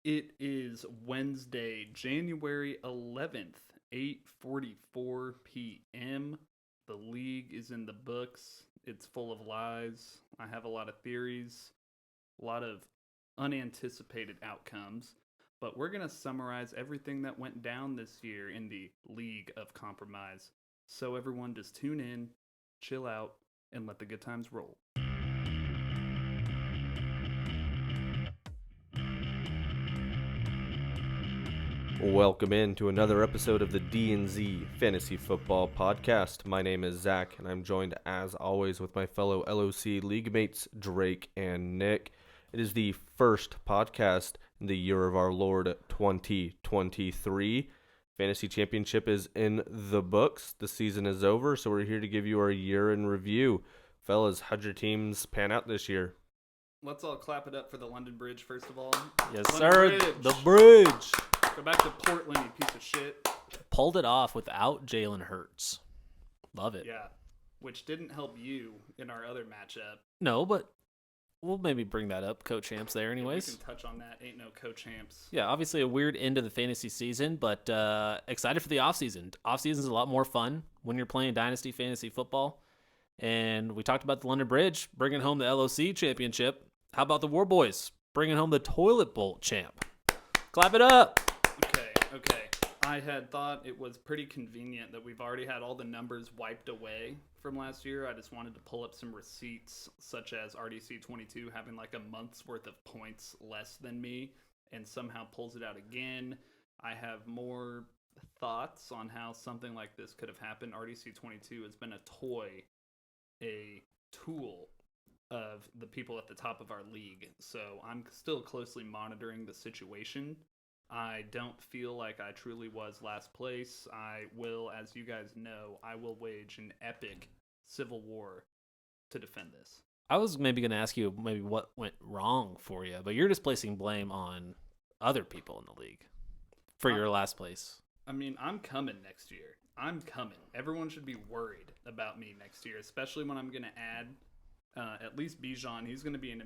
It is Wednesday, January 11th, 8:44 p.m. The league is in the books. It's full of lies. I have a lot of theories, a lot of unanticipated outcomes, but we're going to summarize everything that went down this year in the League of Compromise. So everyone just tune in, chill out, and let the good times roll. Welcome in to another episode of the DNZ Fantasy Football Podcast. My name is Zach, and I'm joined, as always, with my fellow LOC league mates, Drake and Nick. It is the first podcast in the year of our Lord 2023. Fantasy Championship is in the books. The season is over, so we're here to give you our year in review. Fellas, how'd your teams pan out this year? Let's all clap it up for the London Bridge, first of all. Yes, London sir. Bridge. The bridge. Go back to Portland, you piece of shit. Pulled it off without Jalen Hurts. Love it. Yeah, which didn't help you in our other matchup. No, but we'll maybe bring that up. Co-champs there anyways. We can touch on that. Ain't no co-champs. Yeah, obviously a weird end of the fantasy season, but excited for the offseason. Offseason is a lot more fun when you're playing Dynasty Fantasy Football. And we talked about the London Bridge bringing home the LOC championship. How about the War Boys bringing home the Toilet Bowl champ? Clap it up. Okay. I had thought it was pretty convenient that we've already had all the numbers wiped away from last year. I just wanted to pull up some receipts, such as RDC 22 having like a month's worth of points less than me, and somehow pulls it out again. I have more thoughts on how something like this could have happened. RDC 22 has been a tool of the people at the top of our league, so I'm still closely monitoring the situation. I don't feel like I truly was last place. I will, as you guys know, I will wage an epic civil war to defend this. I was maybe going to ask you maybe what went wrong for you, but you're just placing blame on other people in the league for your last place. I mean, I'm coming next year. I'm coming. Everyone should be worried about me next year, especially when I'm going to add at least Bijan. He's going to be an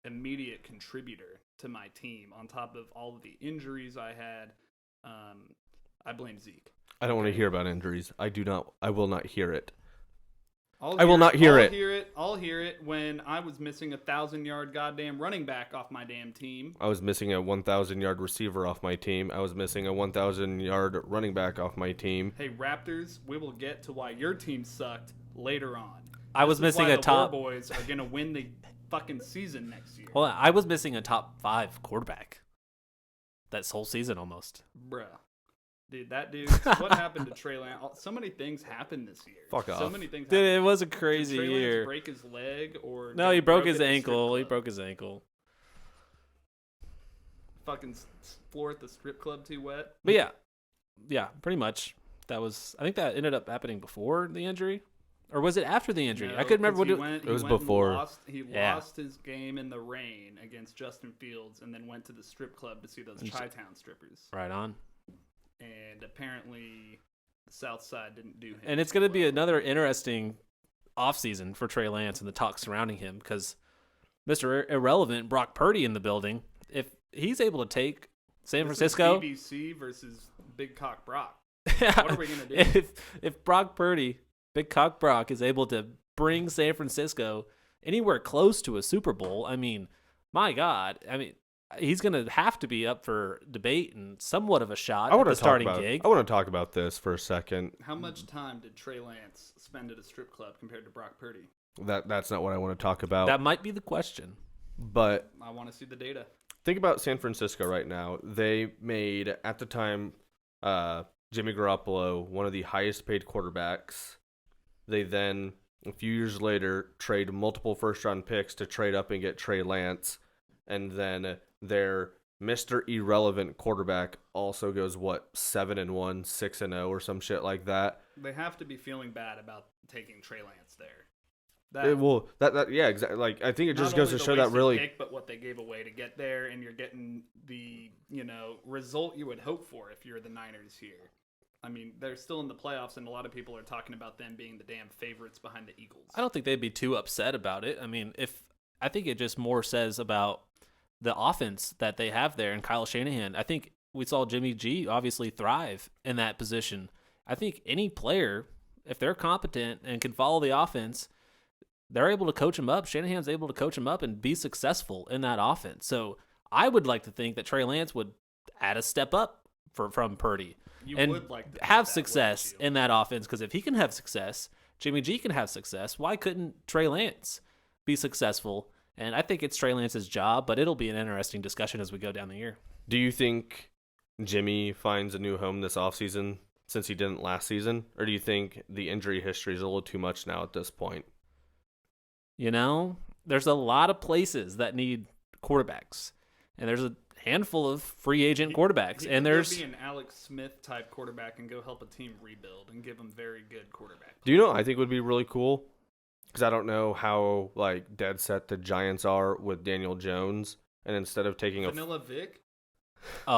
immediate contributor to my team on top of all of the injuries I had. I blame Zeke. I don't want to hear about injuries. I will not hear it. I'll hear it when I was missing a 1,000-yard goddamn running back off my damn team. I was missing a 1,000-yard receiver off my team. I was missing a 1,000-yard running back off my team. Hey, Raptors, we will get to why your team sucked later on. I was missing a top. The War Boys are going to win the fucking season next year. Well, I was missing a top 5 quarterback. That's whole season almost. Bruh. Dude, what happened to Trey Lance? So many things happened this year. Fuck off. So many things Dude, happened. it was a crazy Did Trey year. Lance break his leg or No, he broke his at the strip ankle. He club? broke his ankle. Fucking floor at the strip club too wet. But yeah, pretty much. I think that ended up happening before the injury. Or was it after the injury? No, I couldn't remember what it was before. He lost his game in the rain against Justin Fields and then went to the strip club to see those Chi-Town strippers. Right on. And apparently the South Side didn't do him. And it's going to be another interesting offseason for Trey Lance and the talk surrounding him because Mr. Irrelevant, Brock Purdy in the building, if he's able to take San Francisco. BBC versus Big Cock Brock. What are we going to do? If Brock Purdy, Big Cock Brock, is able to bring San Francisco anywhere close to a Super Bowl, I mean, my God. I mean, he's going to have to be up for debate and somewhat of a shot at the starting gig. I want to talk about this for a second. How much time did Trey Lance spend at a strip club compared to Brock Purdy? That's not what I want to talk about. That might be the question. But I want to see the data. Think about San Francisco right now. They made, at the time, Jimmy Garoppolo one of the highest paid quarterbacks. They then, a few years later, trade multiple first-round picks to trade up and get Trey Lance. And then their Mr. Irrelevant quarterback also goes, 7-1, 6-0, or some shit like that. They have to be feeling bad about taking Trey Lance there. Yeah, exactly. Like, I think it just goes to show that really. Pick, but what they gave away to get there, and you're getting the result you would hope for if you're the Niners here. I mean, they're still in the playoffs, and a lot of people are talking about them being the damn favorites behind the Eagles. I don't think they'd be too upset about it. I mean, I think it just more says about the offense that they have there and Kyle Shanahan. I think we saw Jimmy G obviously thrive in that position. I think any player, if they're competent and can follow the offense, they're able to coach him up. Shanahan's able to coach him up and be successful in that offense. So I would like to think that Trey Lance would add a step up from Purdy Would like to have that, success wouldn't you? in that offense, because if he can have success, Jimmy G can have success. Why couldn't Trey Lance be successful? And I think it's Trey Lance's job, but it'll be an interesting discussion as we go down the year. Do you think Jimmy finds a new home this offseason since he didn't last season? Or do you think the injury history is a little too much now at this point? You know, there's a lot of places that need quarterbacks, and there's a handful of free agent quarterbacks. He and could there's be an Alex Smith type quarterback and go help a team rebuild and give them very good quarterback. Do you know what I think would be really cool? Because I don't know how dead set the Giants are with Daniel Jones, and instead of taking Vanilla Vic?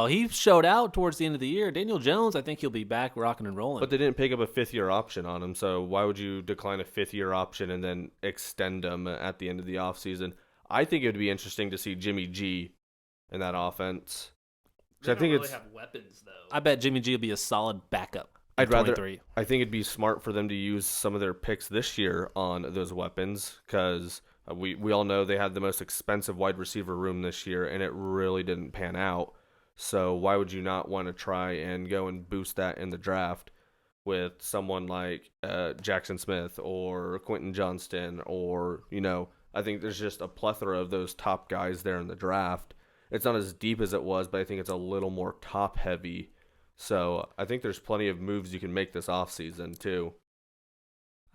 he showed out towards the end of the year. Daniel Jones, I think he'll be back rocking and rolling. but they didn't pick up a 5th-year option on him, so why would you decline a 5th-year option and then extend him at the end of the offseason? I think it would be interesting to see Jimmy G in that offense. They I don't think really it's. have weapons, though. I bet Jimmy G will be a solid backup. in I'd rather. 23. I think it'd be smart for them to use some of their picks this year on those weapons, because we all know they had the most expensive wide receiver room this year, and it really didn't pan out. So why would you not want to try and go and boost that in the draft with someone like Jackson Smith or Quentin Johnston, or I think there's just a plethora of those top guys there in the draft. It's not as deep as it was, but I think it's a little more top heavy. So I think there's plenty of moves you can make this offseason too.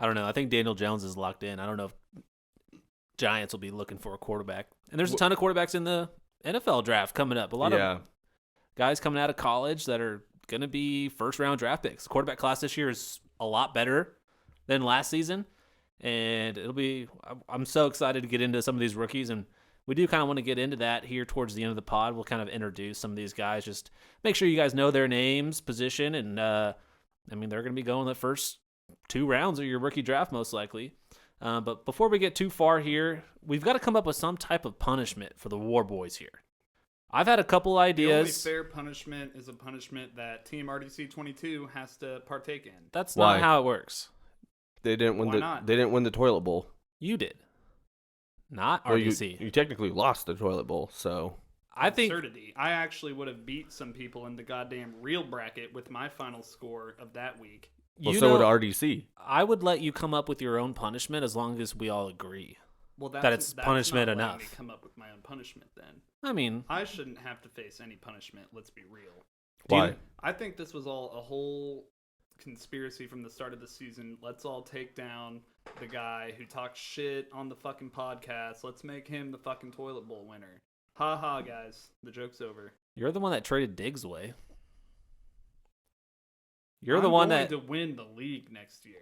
I don't know. I think Daniel Jones is locked in. I don't know if Giants will be looking for a quarterback. And there's a ton of quarterbacks in the NFL draft coming up. A lot of guys coming out of college that are going to be first-round draft picks. The quarterback class this year is a lot better than last season. And I'm so excited to get into some of these rookies. And we do kind of want to get into that here towards the end of the pod. We'll kind of introduce some of these guys. Just make sure you guys know their names, position, and they're going to be going the first 2 rounds of your rookie draft most likely. But before we get too far here, we've got to come up with some type of punishment for the War Boys here. I've had a couple The only ideas. fair punishment is a punishment that Team RDC 22 has to partake in. That's Why? not how it works. They didn't win Why not? They didn't win the toilet bowl. You did. Not Well, RDC. you technically lost the toilet bowl, so I think Absurdity. I actually would have beat some people in the goddamn real bracket with my final score of that week. so would RDC. I would let you come up with your own punishment as long as we all agree. Well, That it's punishment not letting enough. Me come up with my own punishment then. I mean, I shouldn't have to face any punishment. Let's be real. Why? I think this was all a whole conspiracy from the start of the season. Let's all take down the guy who talks shit on the fucking podcast. Let's make him the fucking toilet bowl winner. Ha ha, guys. The joke's over. you're the one that traded Diggs away. You're I'm the one going that to win the league next year.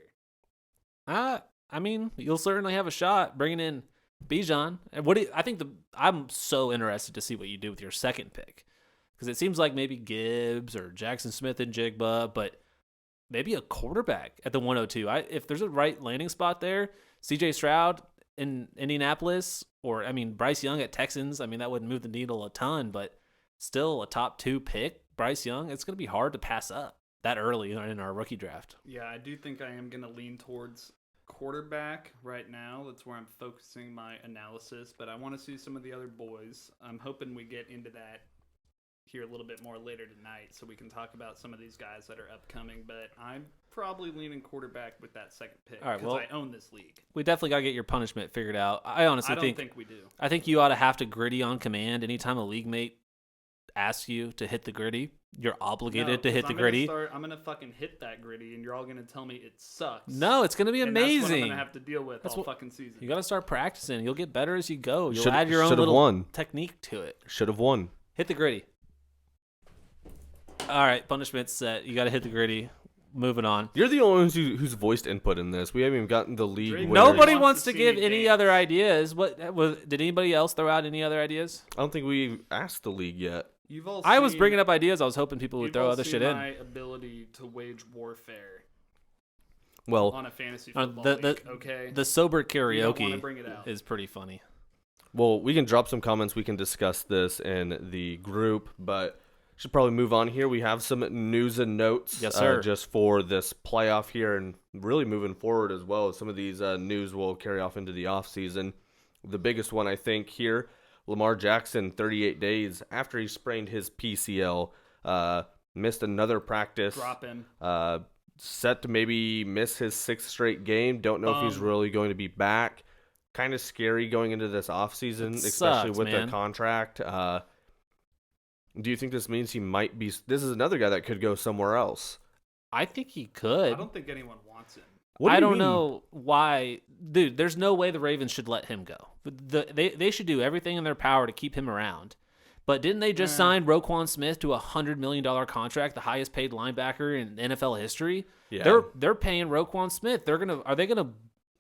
I mean, you'll certainly have a shot bringing in Bijan. And I'm so interested to see what you do with your second pick, because it seems like maybe Gibbs or Jackson Smith and Jigba, but maybe a quarterback at the 102. If there's a right landing spot there, C.J. Stroud in Indianapolis, or Bryce Young at Texans. That wouldn't move the needle a ton, but still a top 2 pick, Bryce Young. It's going to be hard to pass up that early in our rookie draft. Yeah, I do think I am going to lean towards quarterback right now. That's where I'm focusing my analysis, but I want to see some of the other boys. I'm hoping we get into that here a little bit more later tonight so we can talk about some of these guys that are upcoming, but I'm probably leaning quarterback with that second pick All right, because well, I own this league. We definitely got to get your punishment figured out. I honestly don't think we do. I think you ought to have to gritty on command. Anytime a league mate asks you to hit the gritty, you're obligated to hit the gritty. I'm going to fucking hit that gritty, and you're all going to tell me it sucks. No, it's going to be And that's what I'm amazing. going to have to deal with all fucking season. You got to start practicing. You'll get better as you go. You'll Should've- add your own should've little won. technique to it. Should have won. Hit the gritty. All right, punishment's set. You got to hit the gritty. Moving on. You're the only one who's voiced input in this. We haven't even gotten the league. Drake, winners. Nobody wants wants to to see give me any dance. other ideas. Did anybody else throw out any other ideas? I don't think we asked the league yet. You've all I was seen- bringing up ideas. I was hoping people would you've throw all other seen shit in. my ability to wage warfare Well, on a fantasy Uh, football the- league, okay? The sober You don't wanna karaoke bring it out. is pretty funny. Well, we can drop some comments. We can discuss this in the group, but should probably move on here. We have some news and notes, Yes, sir. just for this playoff here, and really moving forward as well. Some of these news will carry off into the offseason. The biggest one, I think, here, Lamar Jackson, 38 days after he sprained his PCL, missed another practice. Drop him. Set to maybe miss his 6th straight game. Don't know if he's really going to be back. Kind of scary going into this offseason, especially with the contract. Do you think this means he might be... This is another guy that could go somewhere else. I think he could. I don't think anyone wants him. What do I you don't mean? know why. Dude, there's no way the Ravens should let him go. They should do everything in their power to keep him around. But didn't they just sign Roquan Smith to a $100 million contract, the highest paid linebacker in NFL history? Yeah. They're paying Roquan Smith. Are they gonna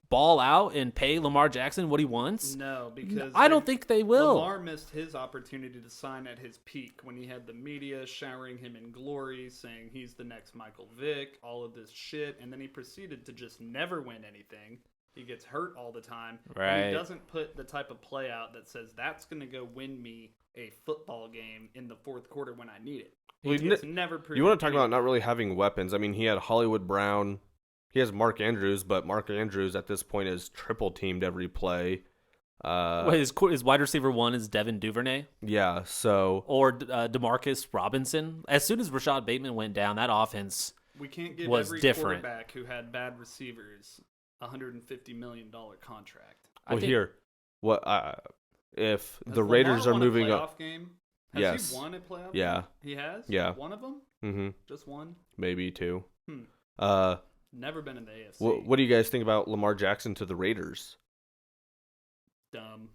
ball out and pay Lamar Jackson what he wants? No, because I don't think they will. Lamar missed his opportunity to sign at his peak when he had the media showering him in glory, saying he's the next Michael Vick, all of this shit, and then he proceeded to just never win anything. He gets hurt all the time. Right. And he doesn't put the type of play out that says that's going to go win me a football game in the fourth quarter when I need it. It's never proven. You want to talk about not really having weapons. I mean, he had Hollywood Brown. He has Mark Andrews, but Mark Andrews at this point is triple teamed every play. His wide receiver one is Devin Duvernay. Yeah, so... Or DeMarcus Robinson. As soon as Rashad Bateman went down, that offense we can't give was every different. quarterback who had bad receivers a $150 million contract. If Has the Lamar Raiders are won a moving playoff up... game? Has Yes. he won a playoff Yeah. game? He has? Yeah. One of them? Mm-hmm. Just one? Maybe 2. Hmm. Never been in the AFC. What do you guys think about Lamar Jackson to the Raiders? Dumb.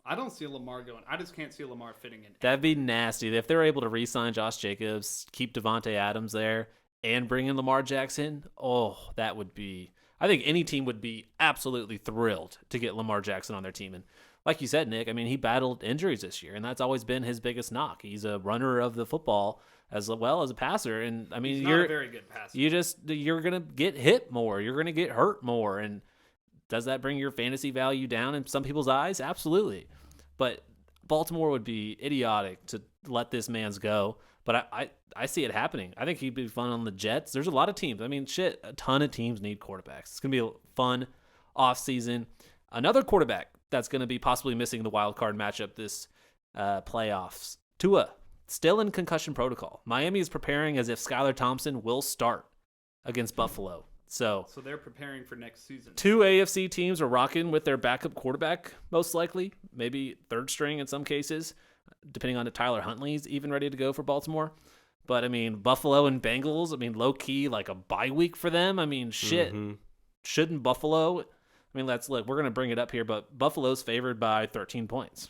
I don't see Lamar going. I just can't see Lamar fitting in. That'd be nasty. If they're able to re-sign Josh Jacobs, keep Devontae Adams there, and bring in Lamar Jackson, that would be... I think any team would be absolutely thrilled to get Lamar Jackson on their team. And like you said, Nick, I mean, he battled injuries this year, and that's always been his biggest knock. He's a runner of the football as well as a passer. And I mean, He's not a very good passer. You're going to get hit more. You're going to get hurt more. And does that bring your fantasy value down in some people's eyes? Absolutely. But Baltimore would be idiotic to let this man's go. But I see it happening. I think he'd be fun on the Jets. There's a lot of teams. I mean, a ton of teams need quarterbacks. It's going to be a fun offseason. Another quarterback that's going to be possibly missing the wild card matchup this playoffs. Tua, still in concussion protocol. Miami is preparing as if Skylar Thompson will start against Buffalo. So they're preparing for next season. 2 AFC teams are rocking with their backup quarterback, most likely. Maybe third string in some cases, depending on if Tyler Huntley's even ready to go for Baltimore. But, I mean, Buffalo and Bengals, I mean, low-key, like a bye week for them. I mean, shit. Mm-hmm. Shouldn't Buffalo... I mean, look, we're going to bring it up here, but Buffalo's favored by 13 points.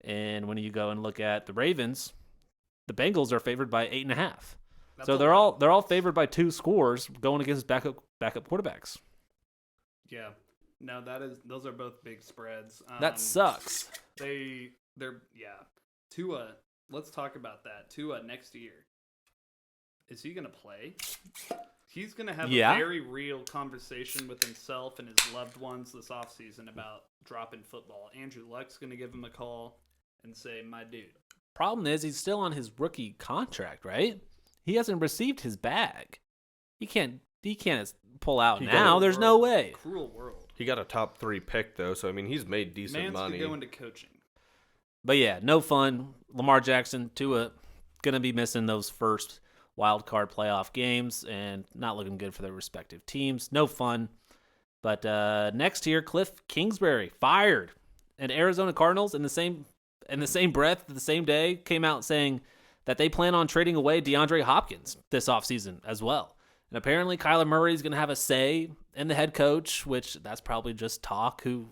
And when you go and look at the Ravens, the Bengals are favored by 8.5. So they're all favored by 2 scores going against backup quarterbacks. Yeah. No, those are both big spreads. That sucks. Tua, let's talk about that. Tua next year. Is he going to play? He's going to have a very real conversation with himself and his loved ones this offseason about dropping football. Andrew Luck's going to give him a call and say, my dude. Problem is he's still on his rookie contract, right? He hasn't received his bag. He can't pull out now. There's no way. Cruel world. He got a top 3 pick, though, so, I mean, he's made decent money. Could go into coaching. But, yeah, no fun. Lamar Jackson, Tua, going to be missing those first wild card playoff games and not looking good for their respective teams. No fun. But next here, Cliff Kingsbury fired, and Arizona Cardinals in the same breath, the same day, came out saying that they plan on trading away DeAndre Hopkins this offseason as well. And apparently Kyler Murray is going to have a say in the head coach, which that's probably just talk who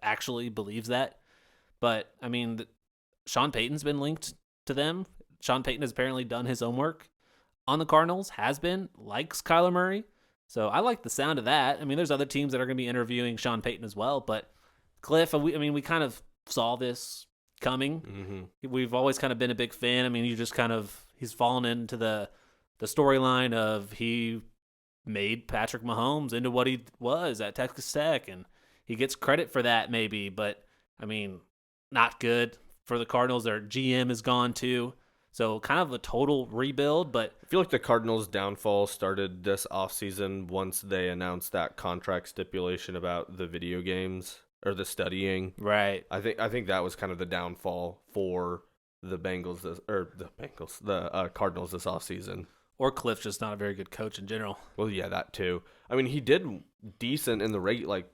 actually believes that. But, I mean, Sean Payton's been linked to them. Sean Payton has apparently done his homework on the Cardinals, likes Kyler Murray. So I like the sound of that. I mean, there's other teams that are going to be interviewing Sean Payton as well. But Cliff, we kind of saw this coming. Mm-hmm. We've always kind of been a big fan. I mean, he's fallen into the storyline of he made Patrick Mahomes into what he was at Texas Tech, and he gets credit for that maybe. But I mean, not good for the Cardinals. Their GM is gone too. So kind of a total rebuild, but I feel like the Cardinals' downfall started this offseason once they announced that contract stipulation about the video games or the studying. right. I think that was kind of the downfall for the Cardinals this offseason. Or Cliff's just not a very good coach in general. Well, yeah, that too. I mean, he did decent in the like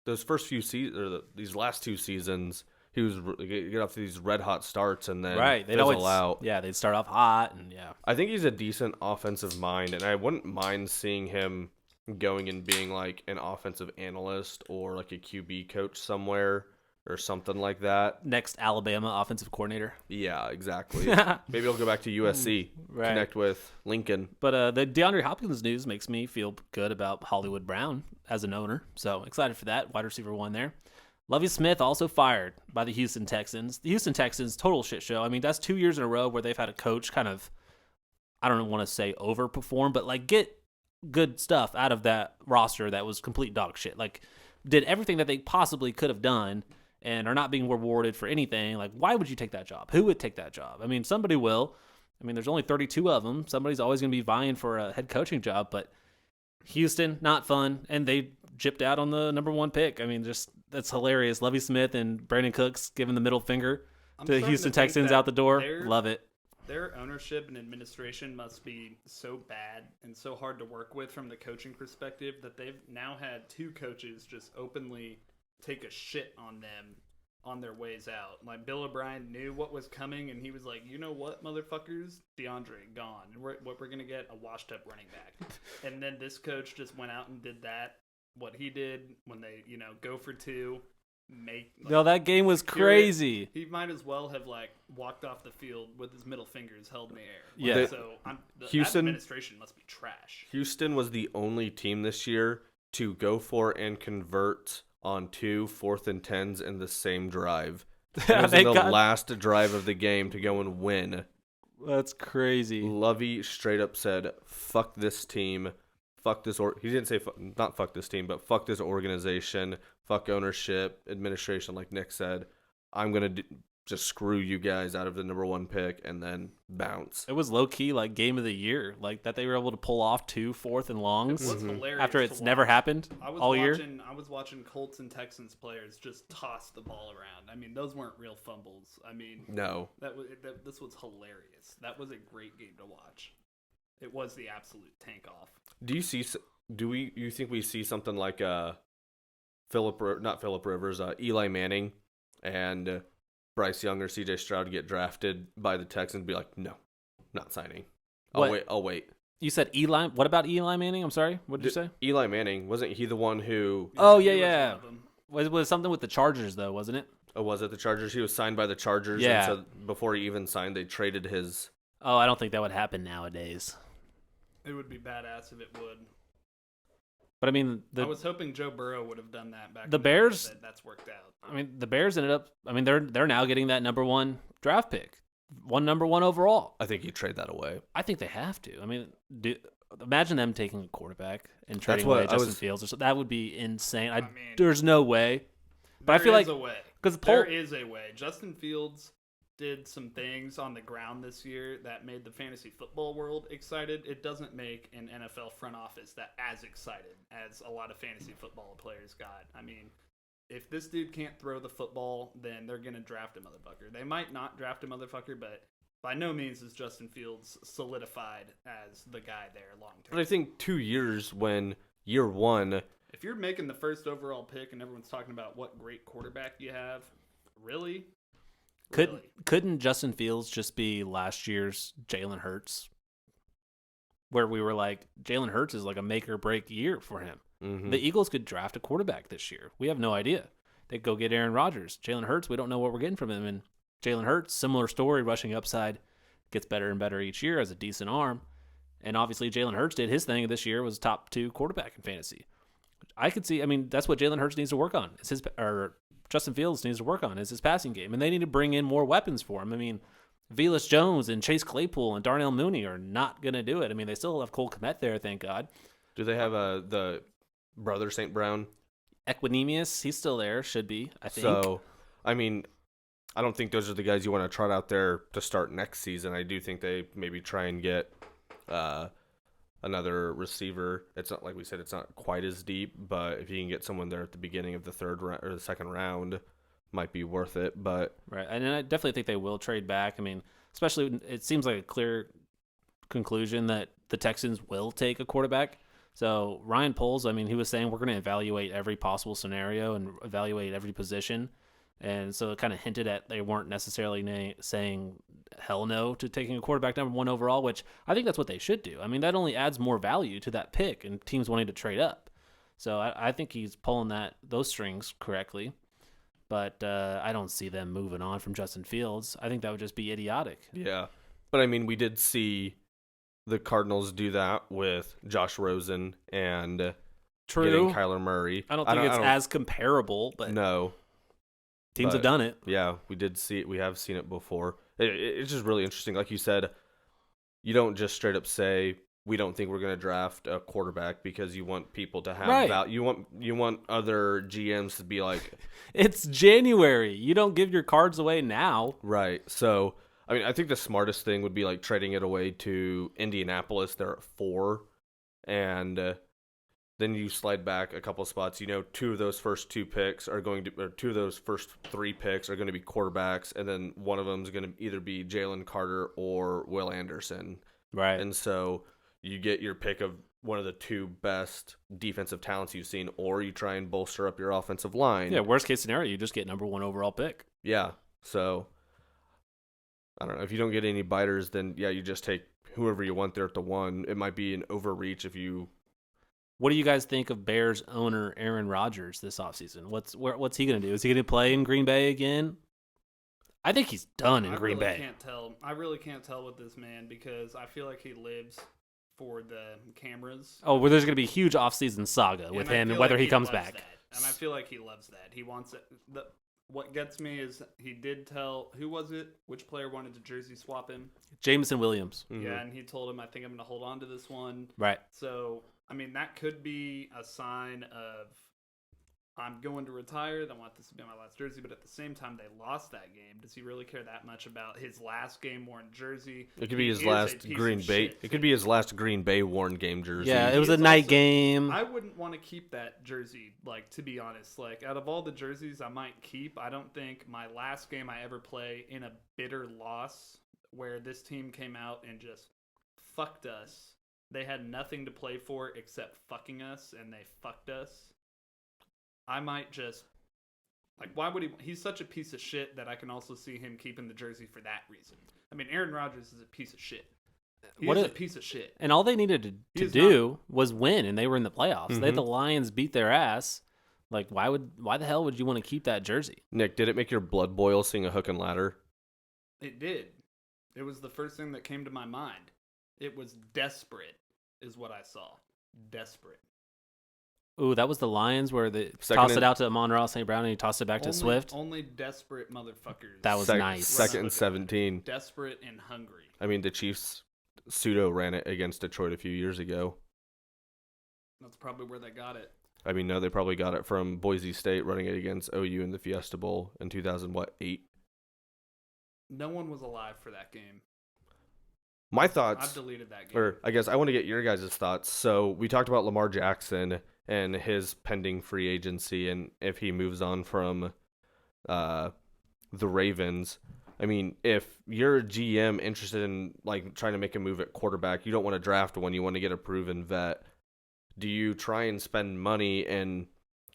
those first few seasons or these last 2 seasons. He was get off to these red hot starts and then They'd fizzle out. Yeah, they'd start off hot and yeah. I think he's a decent offensive mind, and I wouldn't mind seeing him going and being like an offensive analyst or like a QB coach somewhere or something like that. Next Alabama offensive coordinator. Yeah, exactly. Maybe he'll go back to USC, Right. connect with Lincoln. But the DeAndre Hopkins news makes me feel good about Hollywood Brown as an owner. So excited for that. Wide receiver 1 there. Lovie Smith also fired by the Houston Texans. The Houston Texans, total shit show. I mean, that's 2 years in a row where they've had a coach kind of, I don't want to say overperform, but like get good stuff out of that roster that was complete dog shit. Like did everything that they possibly could have done and are not being rewarded for anything. Like, why would you take that job? Who would take that job? I mean, somebody will. I mean, there's only 32 of them. Somebody's always going to be vying for a head coaching job, but Houston, not fun. And they gypped out on the number 1 pick. I mean, just that's hilarious. Lovie Smith and Brandon Cooks giving the middle finger to the Houston Texans out the door. Love it. Their ownership and administration must be so bad and so hard to work with from the coaching perspective that they've now had 2 coaches just openly take a shit on them on their ways out. Like Bill O'Brien knew what was coming, and he was like, "You know what, motherfuckers? DeAndre gone. And we're gonna get a washed-up running back." And then this coach just went out and did that. What he did when they, go for 2, No, that game was crazy. He might as well have walked off the field with his middle fingers held in the air. Yeah. So Houston that administration must be trash. Houston was the only team this year to go for and convert on 2 4th and 10s in the same drive. It was in the last drive of the game to go and win. That's crazy. Lovey straight up said, "Fuck this team. Fuck this." He didn't say not fuck this team, but fuck this organization. Fuck ownership, administration. Like Nick said, I'm gonna just screw you guys out of the number 1 pick and then bounce. It was low key like game of the year, like that they were able to pull off 2 4th and longs after it's never happened all year. I was watching Colts and Texans players just toss the ball around. I mean, those weren't real fumbles. I mean, no, this was hilarious. That was a great game to watch. It was the absolute tank off. You think we see something like Eli Manning and Bryce Young or CJ Stroud get drafted by the Texans and be like, "No, not signing. I'll wait." You said Eli. What about Eli Manning? I'm sorry. What did you say? Eli Manning, wasn't he the one who? Oh yeah. Was something with the Chargers though, wasn't it? Oh, was it the Chargers? He was signed by the Chargers. Yeah. And so before he even signed, they traded his. Oh, I don't think that would happen nowadays. It would be badass if it would. But I mean, I was hoping Joe Burrow would have done that back. The Bears. That's worked out. I mean, the Bears ended up. I mean, they're now getting that number 1 draft pick, number 1 overall. I think you trade that away. I think they have to. I mean, imagine them taking a quarterback and trading away Justin Fields. That would be insane. There's no way. But I feel like there is a way. Justin Fields did some things on the ground this year that made the fantasy football world excited. It doesn't make an NFL front office that as excited as a lot of fantasy football players got. I mean, if this dude can't throw the football, then they're going to draft a motherfucker. They might not draft a motherfucker, but by no means is Justin Fields solidified as the guy there long term. But I think 2 years when year 1... If you're making the first overall pick and everyone's talking about what great quarterback you have, really? Couldn't Justin Fields just be last year's Jalen Hurts? Where we were like, Jalen Hurts is like a make or break year for him. Mm-hmm. The Eagles could draft a quarterback this year. We have no idea. They go get Aaron Rodgers. Jalen Hurts, we don't know what we're getting from him. And Jalen Hurts, similar story, rushing upside, gets better and better each year, has a decent arm. And obviously Jalen Hurts did his thing this year, was top 2 quarterback in fantasy. I could see, I mean, that's what Jalen Hurts needs to work on. Justin Fields needs to work on is his passing game. And they need to bring in more weapons for him. I mean, Velus Jones and Chase Claypool and Darnell Mooney are not going to do it. I mean, they still have Cole Kmet there, thank God. Do they have the brother St. Brown? Equinemius, he's still there, should be, I think. So I mean, I don't think those are the guys you want to trot out there to start next season. I do think they maybe try and get another receiver. It's not, like we said, it's not quite as deep, but if you can get someone there at the beginning of the third round or the second round, might be worth it. But Right, and I definitely think they will trade back. I mean, especially it seems like a clear conclusion that the Texans will take a quarterback. So Ryan Poles, I mean, he was saying we're going to evaluate every possible scenario and evaluate every position. And so it kind of hinted at they weren't necessarily saying hell no to taking a quarterback number 1 overall, which I think that's what they should do. I mean, that only adds more value to that pick and teams wanting to trade up. So I think he's pulling those strings correctly. But I don't see them moving on from Justin Fields. I think that would just be idiotic. yeah. But I mean, we did see the Cardinals do that with Josh Rosen and getting Kyler Murray. I don't think it's as comparable, but no. Teams have done it. Yeah, we did see it. We have seen it before. It's just really interesting. Like you said, you don't just straight up say we don't think we're going to draft a quarterback because you want people to have value. You want other GMs to be like, it's January. You don't give your cards away now. Right. So, I mean, I think the smartest thing would be like trading it away to Indianapolis. They're at 4, and then you slide back a couple spots. 2 of those first 2 picks are going to, or 2 of those first 3 picks are going to be quarterbacks, and then one of them is going to either be Jalen Carter or Will Anderson. Right. And so you get your pick of one of the 2 best defensive talents you've seen, or you try and bolster up your offensive line. Yeah, worst case scenario, you just get number 1 overall pick. Yeah. So, I don't know. If you don't get any biters, then, yeah, you just take whoever you want there at the 1. It might be an overreach if you... What do you guys think of Bears owner Aaron Rodgers this offseason? What's he going to do? Is he going to play in Green Bay again? I think he's done in Green Bay. I really can't tell with this man because I feel like he lives for the cameras. Oh, well, there's going to be a huge offseason saga with him and whether he comes back. And I feel like he loves that. He wants it. What gets me is he did tell, who was it? Which player wanted to jersey swap him? Jameson Williams. Mm-hmm. Yeah, and he told him, I think I'm going to hold on to this one. Right. So, I mean, that could be a sign of I'm going to retire. I want this to be my last jersey. But at the same time, they lost that game. Does he really care that much about his last game worn jersey? It could be his last Green Bay. It could be his last Green Bay worn game jersey. Yeah, it was a night game. I wouldn't want to keep that jersey. Like, to be honest, like out of all the jerseys I might keep, I don't think my last game I ever play in a bitter loss where this team came out and just fucked us. They had nothing to play for except fucking us, and they fucked us. I might just, like, why would he? He's such a piece of shit that I can also see him keeping the jersey for that reason. I mean, Aaron Rodgers is a piece of shit. He's a piece of shit. And all they needed to do was win, and they were in the playoffs. Mm-hmm. They had the Lions beat their ass. Like, why the hell would you want to keep that jersey? Nick, did it make your blood boil seeing a hook and ladder? It did. It was the first thing that came to my mind. It was desperate, is what I saw. Desperate. Ooh, that was the Lions where they tossed it out to Amon-Ra St. Brown and he tossed it back to Swift. Only desperate motherfuckers. That was nice. Second and 17. Desperate and hungry. I mean, the Chiefs pseudo ran it against Detroit a few years ago. That's probably where they got it. I mean, no, they probably got it from Boise State running it against OU in the Fiesta Bowl in 2008. No one was alive for that game. My thoughts. I've deleted that game. Or I guess I want to get your guys' thoughts. So we talked about Lamar Jackson and his pending free agency and if he moves on from the Ravens. I mean, if you're a GM interested in like trying to make a move at quarterback, you don't want to draft one, you want to get a proven vet. Do you try and spend money and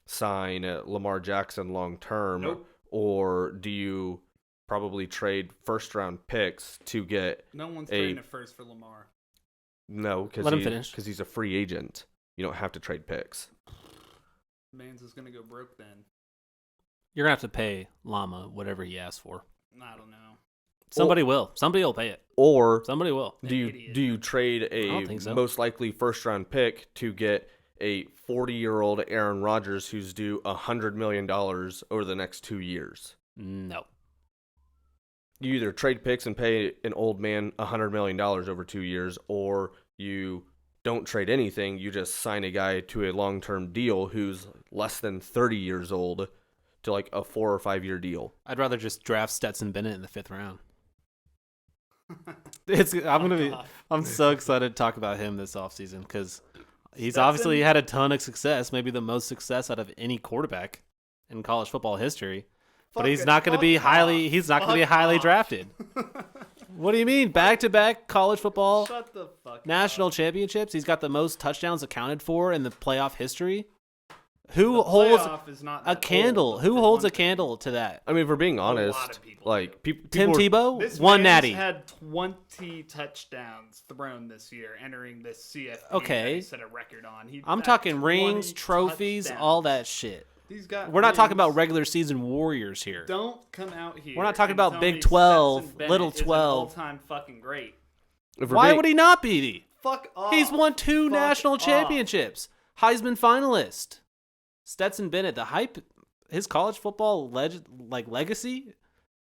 sign Lamar Jackson long term? Nope. Or do you probably trade first round picks to get No one's trading a first for Lamar. No, because he's a free agent. You don't have to trade picks. Mans is going to go broke then. You're going to have to pay Llama whatever he asks for. I don't know. Somebody will. Somebody will pay it. Or somebody will. Do you trade a most likely first round pick to get a 40-year-old Aaron Rodgers who's due $100 million over the next 2 years? No. You either trade picks and pay an old man $100 million over 2 years, or you don't trade anything. You just sign a guy to a long-term deal who's less than 30 years old to like a 4 or 5 year deal. I'd rather just draft Stetson Bennett in the 5th round. I'm so excited to talk about him this offseason because he's obviously had a ton of success, maybe the most success out of any quarterback in college football history. But he's not going to be highly drafted. What do you mean? Back-to-back college football national championships. He's got the most touchdowns accounted for in the playoff history. Who holds a candle? Who holds a candle to that? I mean, if we're being honest, like people Tim Tebow, this one man's natty. had 20 touchdowns thrown this year, entering this CFP. Okay. That he set a record on. I'm talking rings, trophies, touchdowns. all that shit. We're not rings. talking about regular season warriors here. Don't come out here. We're not talking and about tell Big me 12, Stetson Bennett Little isn't 12. All-time fucking great. Why would he not be? Fuck off. He's won 2 Fuck national off. championships. Heisman finalist. Stetson Bennett, the hype, his college football legacy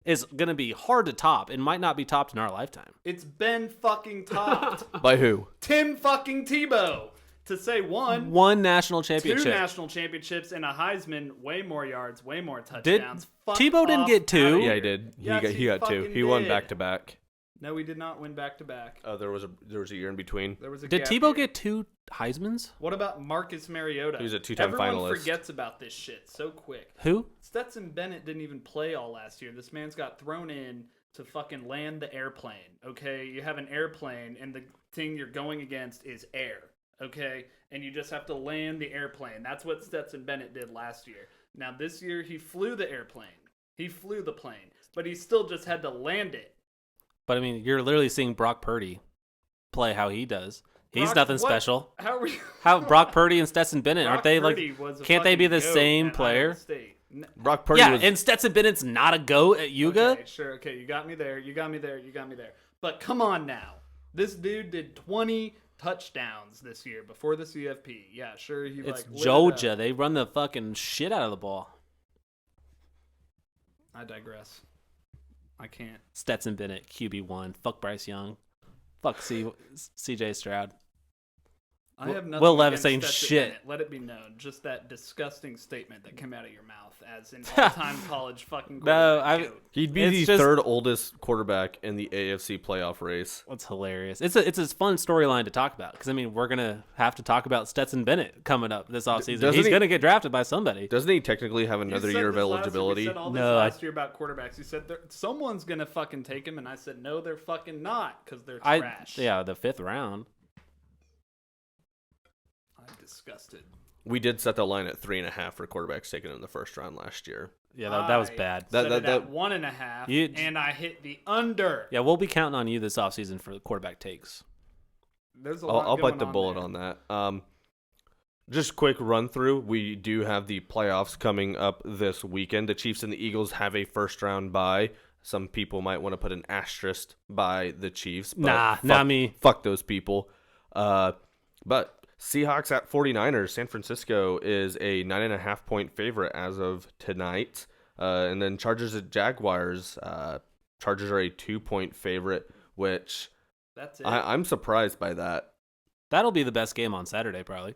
is going to be hard to top and might not be topped in our lifetime. It's been fucking topped. By who? Tim fucking Tebow. To say one national championship. 2 national championships and a Heisman, way more yards, way more touchdowns. Tebow didn't get 2? Yeah, he did. Yes, he got 2. He won back to back. No, he did not win back to back. There was a year in between. There was a Did gap Tebow year. get 2 Heismans? What about Marcus Mariota? He was a 2-time Everyone finalist. forgets about this shit so quick. Who? Stetson Bennett didn't even play all last year. This man's got thrown in to fucking land the airplane. Okay, you have an airplane, and the thing you're going against is air. Okay, and you just have to land the airplane. That's what Stetson Bennett did last year. Now this year he flew the airplane. He flew the plane, but he still just had to land it. But I mean, you're literally seeing Brock Purdy play how he does. He's nothing special. How are we? How Brock Purdy and Stetson Bennett, aren't they Purdy was a can't they be fucking the goat same at player? Iowa State. Brock Purdy was... and Stetson Bennett's not a GOAT at Yuga? Okay, sure. Okay, you got me there. But come on now. This dude did 20 touchdowns this year before the CFP. Yeah, sure. It's Georgia. They run the fucking shit out of the ball. I digress. I can't. Stetson Bennett, QB1. Fuck Bryce Young. Fuck CJ Stroud. I have nothing Will Levis against ain't Stetson shit. Bennett. Let it be known. Just that disgusting statement that came out of your mouth as an all-time college fucking quarterback. He'd be the third oldest quarterback in the AFC playoff race. That's hilarious. It's a fun storyline to talk about because, I mean, we're going to have to talk about Stetson Bennett coming up this offseason. He's going to get drafted by somebody. Doesn't he technically have another year of eligibility? You said all this last year about quarterbacks. You said someone's going to fucking take him, and I said, no, they're fucking not because they're trash. Yeah, the 5th round. I'm disgusted. We did set the line at 3.5 for quarterbacks taken in the first round last year. Yeah, that was bad. Set it at 1.5, and I hit the under. Yeah, we'll be counting on you this offseason for the quarterback takes. There's a lot I'll going bite the on bullet there. on that. Just quick run through. We do have the playoffs coming up this weekend. The Chiefs and the Eagles have a first round bye. Some people might want to put an asterisk by the Chiefs. But not me. Fuck those people. But Seahawks at 49ers. San Francisco is a 9.5 point favorite as of tonight. And then Chargers at Jaguars. Chargers are a 2 point favorite, which that's it. I'm surprised by that. That'll be the best game on Saturday, probably.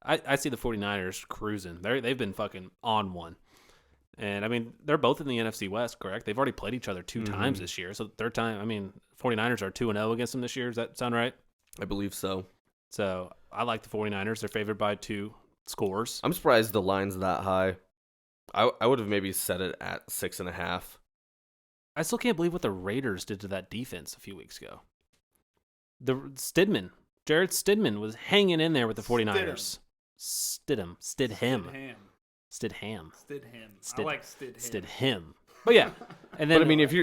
I see the 49ers cruising. They've been fucking on one. And, I mean, they're both in the NFC West, correct? They've already played each other 2 times this year. So, third time, I mean, 49ers are 2-0 against them this year. Does that sound right? I believe so. So, I like the 49ers. They're favored by 2 scores. I'm surprised the line's that high. I would have maybe set it at 6.5. I still can't believe what the Raiders did to that defense a few weeks ago. Jared Stidham was hanging in there with the 49ers. Stidham. I like Stidham. Stidham. But yeah. And then But I mean, if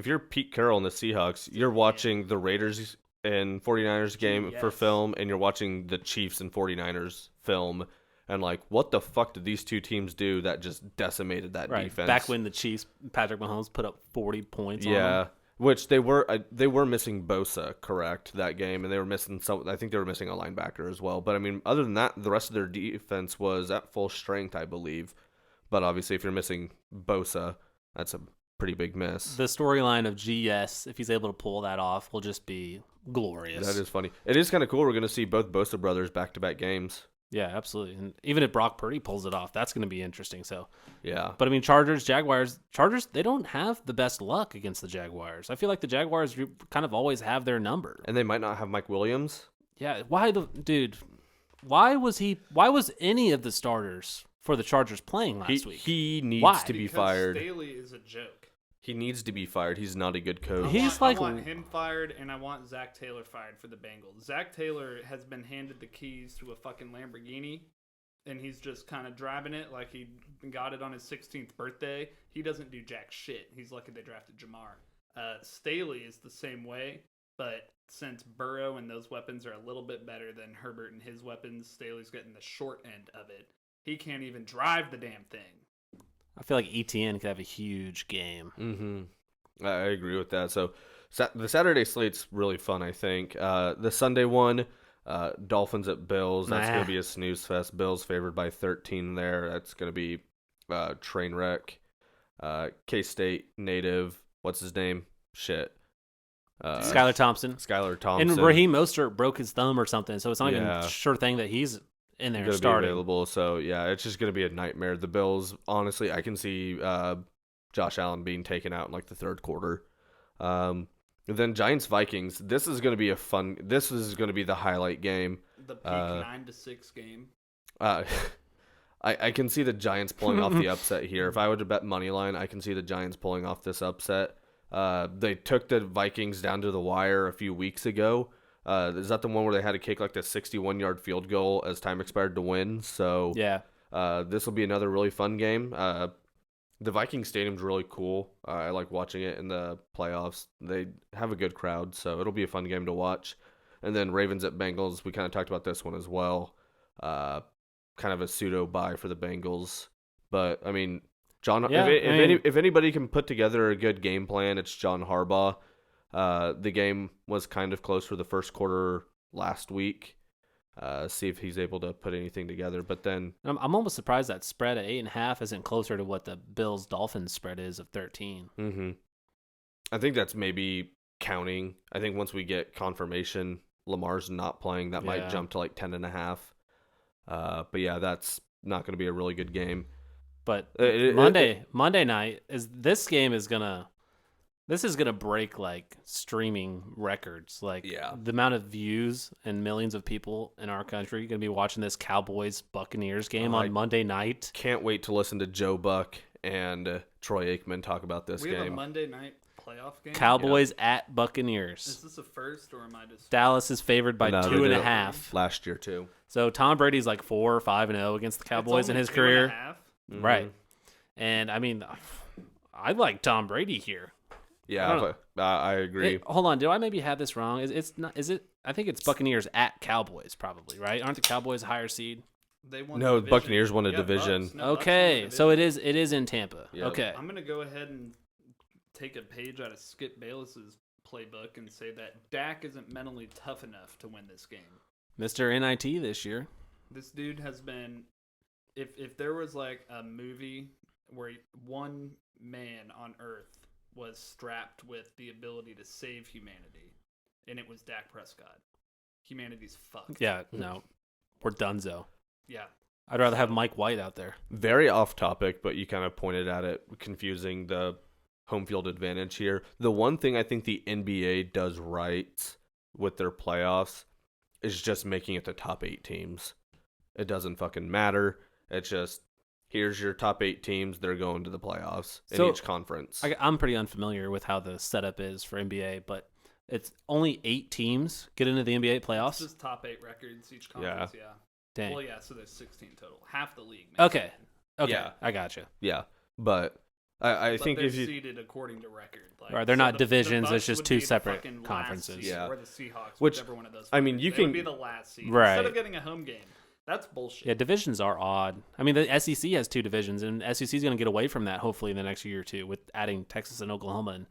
you're Pete Carroll and the Seahawks, you're watching the Raiders and 49ers game for film, and you're watching the Chiefs and 49ers film, and like, what the fuck did these two teams do that just decimated that defense? Back when the Chiefs, Patrick Mahomes put up 40 points on them. Which they were missing Bosa, correct, that game, and they were missing I think they were missing a linebacker as well. But I mean, other than that, the rest of their defense was at full strength, I believe. But obviously, if you're missing Bosa, that's a pretty big miss. The storyline of GS, if he's able to pull that off, will just be glorious. That is funny. It is kind of cool. We're going to see both Bosa brothers back-to-back games. Yeah, absolutely. And even if Brock Purdy pulls it off, that's going to be interesting. So, Yeah. but I mean, Chargers, they don't have the best luck against the Jaguars. I feel like the Jaguars kind of always have their number. And they might not have Mike Williams. Yeah, why was any of the starters for the Chargers playing last week? He needs to be Because fired. Staley is a joke. He needs to be fired. He's not a good coach. I want him fired, and I want Zach Taylor fired for the Bengals. Zach Taylor has been handed the keys to a fucking Lamborghini, and he's just kind of driving it like he got it on his 16th birthday. He doesn't do jack shit. He's lucky they drafted Jamar. Staley is the same way, but since Burrow and those weapons are a little bit better than Herbert and his weapons, Staley's getting the short end of it. He can't even drive the damn thing. I feel like ETN could have a huge game. Mm-hmm. I agree with that. So the Saturday slate's really fun, I think. The Sunday one, Dolphins at Bills. That's going to be a snooze fest. Bills favored by 13 there. That's going to be train wreck. K-State native. What's his name? Shit. Skylar Thompson. And Raheem Mostert broke his thumb or something, so it's not even a sure thing that he's in there starting. Be available. So, yeah, it's just going to be a nightmare. The Bills, honestly, I can see Josh Allen being taken out in like the third quarter. Then Giants-Vikings. This is going to be the highlight game. The peak 9-6 game. I can see the Giants pulling off the upset here. If I were to bet money line, I can see the Giants pulling off this upset. They took the Vikings down to the wire a few weeks ago. Is that the one where they had to kick like the 61-yard field goal as time expired to win? So yeah, this will be another really fun game. The Viking Stadium's really cool. I like watching it in the playoffs. They have a good crowd, so it'll be a fun game to watch. And then Ravens at Bengals. We kind of talked about this one as well. Kind of a pseudo bye for the Bengals, but I mean, if anybody can put together a good game plan, it's John Harbaugh. The game was kind of close for the first quarter last week. See if he's able to put anything together. But then I'm almost surprised that spread at 8.5 isn't closer to what the Bills Dolphins spread is of 13. Mm-hmm. I think that's maybe counting. I think once we get confirmation Lamar's not playing, that might jump to like 10.5. But yeah, that's not going to be a really good game. But Monday night this is gonna break like streaming records. Like the amount of views and millions of people in our country gonna be watching this Cowboys Buccaneers game on Monday night. Can't wait to listen to Joe Buck and Troy Aikman talk about this game. We have a Monday night playoff game. Cowboys at Buccaneers. Is this a first or am I just? Dallas is favored by 2.5 last year too. So Tom Brady's like 4 or 5-0 against the Cowboys in his career. 2.5? Right. And I mean, I like Tom Brady here. Yeah, I agree. Hold on, do I maybe have this wrong? Is it? I think it's Buccaneers at Cowboys, probably, right? Aren't the Cowboys a higher seed? They won the Buccaneers won a division. Bucks. Okay, so it is in Tampa. Yep. Okay, I'm gonna go ahead and take a page out of Skip Bayless's playbook and say that Dak isn't mentally tough enough to win this game. Mr. NIT this year. This dude has been. If there was like a movie where one man on Earth was strapped with the ability to save humanity, and it was Dak Prescott, humanity's fucked. Yeah, no, we're donezo. Yeah. I'd rather have Mike White out there. Very off topic, but you kind of pointed at it, confusing the home field advantage here. The one thing I think the NBA does right with their playoffs is just making it the top 8 teams. It doesn't fucking matter. It's just, here's your top 8 teams. They're going to the playoffs in each conference. I'm pretty unfamiliar with how the setup is for NBA, but it's only 8 teams get into the NBA playoffs. It's just top 8 records each conference, yeah. Dang. Well, yeah, so there's 16 total. Half the league. Okay, yeah. I gotcha. Yeah, but I think they're if you seeded according to record. Like, right, they're not divisions. The it's just 2 separate conferences. Yeah, or the Seahawks, whichever one of those. I mean, you can be the last seed right. instead of getting a home game. That's bullshit. Yeah, divisions are odd. I mean, the SEC has 2 divisions, and SEC is going to get away from that hopefully in the next year or two with adding Texas and Oklahoma. And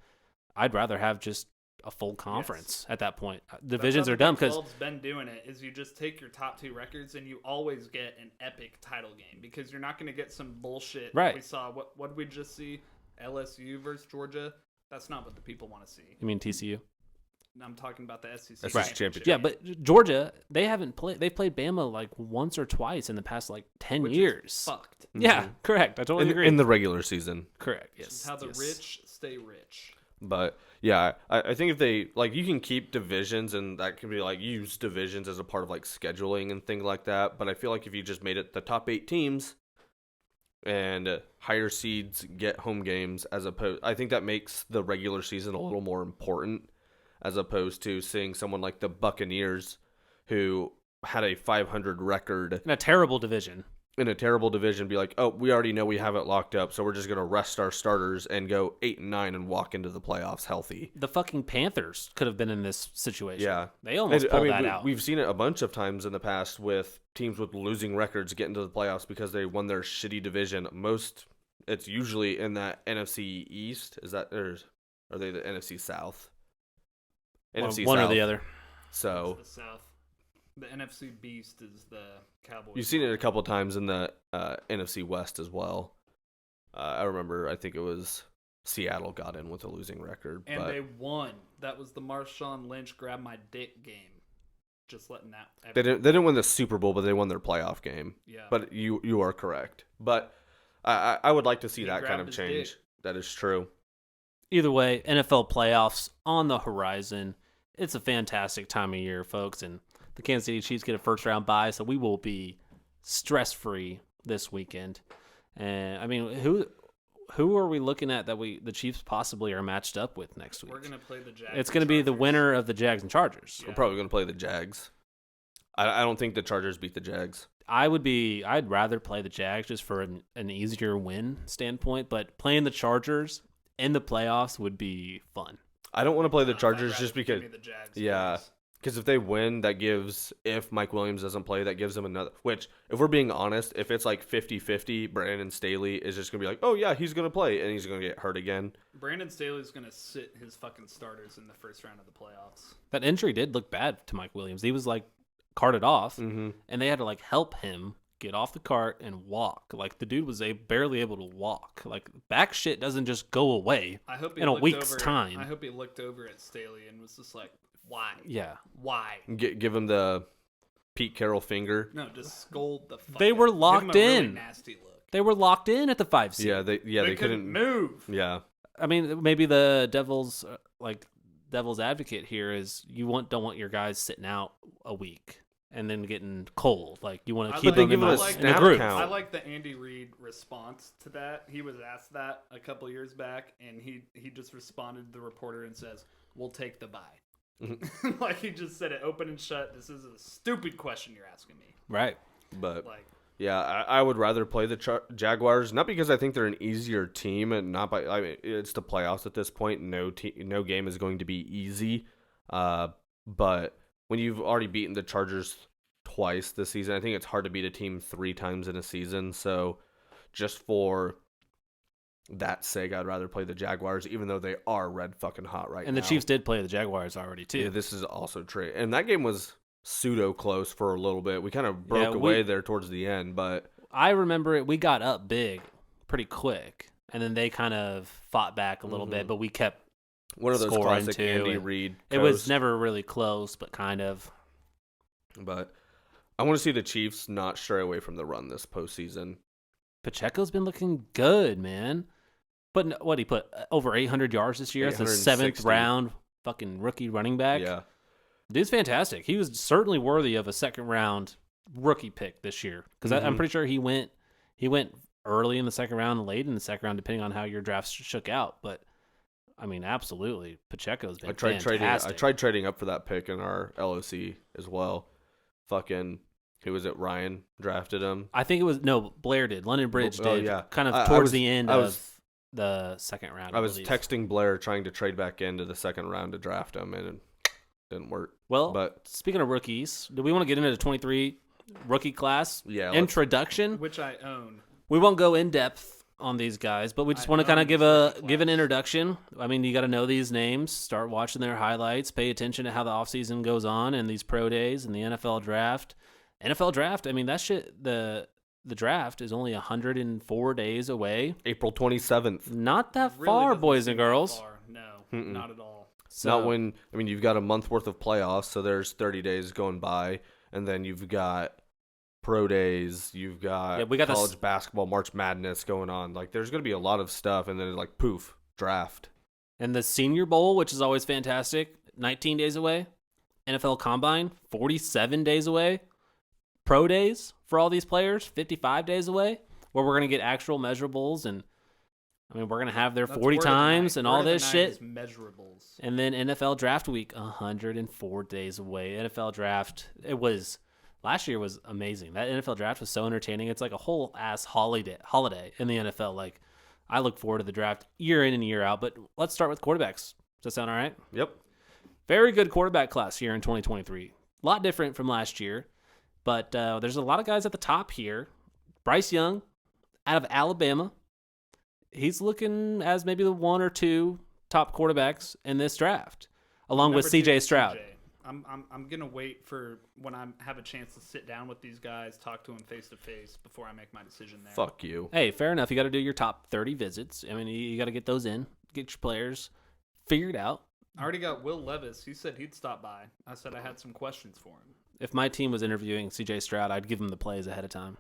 I'd rather have just a full conference at that point. Divisions are dumb because Big 12's been doing it. Is you just take your top 2 records and you always get an epic title game because you're not going to get some bullshit. Right. We saw what did we just see? LSU versus Georgia. That's not what the people want to see. You mean TCU? I'm talking about the SEC SEC championship. Yeah, but Georgia, they haven't played. They played Bama like once or twice in the past 10 Which years. Is fucked. Yeah, correct. I totally agree. In the regular season. Correct. This Yes. is how the rich stay rich. But yeah, I think if they you can keep divisions, and that can be use divisions as a part of scheduling and things like that. But I feel like if you just made it the top 8 teams and higher seeds get home games, as opposed, I think that makes the regular season a little more important, as opposed to seeing someone like the Buccaneers, who had a 500 record in a terrible division. Be like, oh, we already know we have it locked up, so we're just gonna rest our starters and go 8-9 and walk into the playoffs healthy. The fucking Panthers could have been in this situation. Yeah, they almost pulled that out. We've seen it a bunch of times in the past with teams with losing records get into the playoffs because they won their shitty division. It's usually in that NFC East. Is that, or are they the NFC South? NFC one South. or the other. So It's the South. The NFC Beast is the Cowboys. you've seen it a couple times in the NFC West as well. I remember, I think it was Seattle got in with a losing record. And but they won. That was the Marshawn Lynch grab my dick game. Just letting that. they didn't win the Super Bowl, but they won their playoff game. Yeah. But you are correct. But I would like to see He that kind grabbed of his change. dick. That is true. Either way, NFL playoffs on the horizon. It's a fantastic time of year, folks, and the Kansas City Chiefs get a first-round bye, so we will be stress-free this weekend. And I mean, who are we looking at that the Chiefs possibly are matched up with next week? We're gonna play the Jags. It's going to be the winner of the Jags and Chargers. We're probably going to play the Jags. I don't think the Chargers beat the Jags. I'd rather play the Jags just for an easier win standpoint, but playing the Chargers in the playoffs would be fun. I don't want to play the I'd Chargers rather just give because. me the Jags, Yeah. please. Because if they win, that gives, if Mike Williams doesn't play, that gives them another, which, if we're being honest, if it's 50-50, Brandon Staley is just going to be like, oh yeah, he's going to play, and he's going to get hurt again. Brandon Staley's gonna sit his fucking starters in the first round of the playoffs. That injury did look bad to Mike Williams. He was carted off, Mm-hmm. and they had to help him get off the cart and walk. The dude was barely able to walk. Back shit doesn't just go away I hope he in a looked week's over, time. I hope he looked over at Staley and was just like, why? Yeah. Why? Give him the Pete Carroll finger. No, just scold the fuck They out were of him. locked Give him a really in. nasty look. They were locked in at the 5 seed. Yeah, they couldn't move. Yeah. I mean, maybe the devil's advocate here is don't want your guys sitting out a week and then getting cold. You want to keep them in the group. I like the Andy Reid response to that. He was asked that a couple years back, and he just responded to the reporter and says, "We'll take the bye." He just said it open and shut. This is a stupid question you're asking me. Right. But yeah, I would rather play the Jaguars, not because I think they're an easier team, and not by. I mean, it's the playoffs at this point. No game is going to be easy. But when you've already beaten the Chargers twice this season, I think it's hard to beat a team 3 times in a season. So just for that sake, I'd rather play the Jaguars, even though they are red fucking hot right now. And the Chiefs did play the Jaguars already, too. Yeah, this is also true. And that game was pseudo close for a little bit. We kind of broke away there towards the end, but I remember it. We got up big pretty quick, and then they kind of fought back a little bit, but we kept one of those scoring classic too, Andy and Reid. It was never really close, but kind of. But I want to see the Chiefs not stray away from the run this postseason. Pacheco's been looking good, man. But what he put over 800 yards this year? It's the 7th round fucking rookie running back. Yeah, dude's fantastic. He was certainly worthy of a 2nd round rookie pick this year because I'm pretty sure he went early in the 2nd round and late in the 2nd round, depending on how your drafts shook out. But I mean, absolutely, Pacheco's been fantastic. I tried trading up for that pick in our LOC as well. Fucking, who was it? Ryan drafted him. I think it was Blair did. London Bridge did. Oh, yeah. Kind of towards the end of the 2nd round. I was texting Blair trying to trade back into the 2nd round to draft him, and it didn't work. Well, but speaking of rookies, do we want to get into the 23 rookie class introduction? Which I own. We won't go in depth on these guys, but we just want to kind of give an introduction. I mean, you got to know these names, start watching their highlights, pay attention to how the offseason goes on and these pro days and the NFL draft. I mean, that shit, the draft is only 104 days away. April 27th. Not that Really far, doesn't boys seem and that girls. far. No, not at all. So, Not when, I mean, you've got a month worth of playoffs, so there's 30 days going by, and then you've got pro days, you've got, we got college basketball, March Madness going on. Like, there's going to be a lot of stuff, and then, like, poof, draft. And the Senior Bowl, which is always fantastic, 19 days away. NFL Combine, 47 days away. Pro days for all these players, 55 days away, where we're going to get actual measurables and I mean, we're going to have their 40 times and all this shit. Measurables. And then NFL Draft Week, 104 days away. NFL Draft, last year was amazing. That NFL Draft was so entertaining. It's like a whole ass holiday in the NFL. Like, I look forward to the draft year in and year out. But let's start with quarterbacks. Does that sound all right? Yep. Very good quarterback class here in 2023. A lot different from last year. But there's a lot of guys at the top here. Bryce Young out of Alabama. He's looking as maybe the one or two top quarterbacks in this draft, along with C.J. Stroud. I'm gonna wait for when I have a chance to sit down with these guys, talk to them face to face before I make my decision there. Fuck you. Hey, fair enough. You got to do your top 30 visits. I mean, you got to get those in, get your players figured out. I already got Will Levis. He said he'd stop by. I said I had some questions for him. If my team was interviewing C.J. Stroud, I'd give him the plays ahead of time.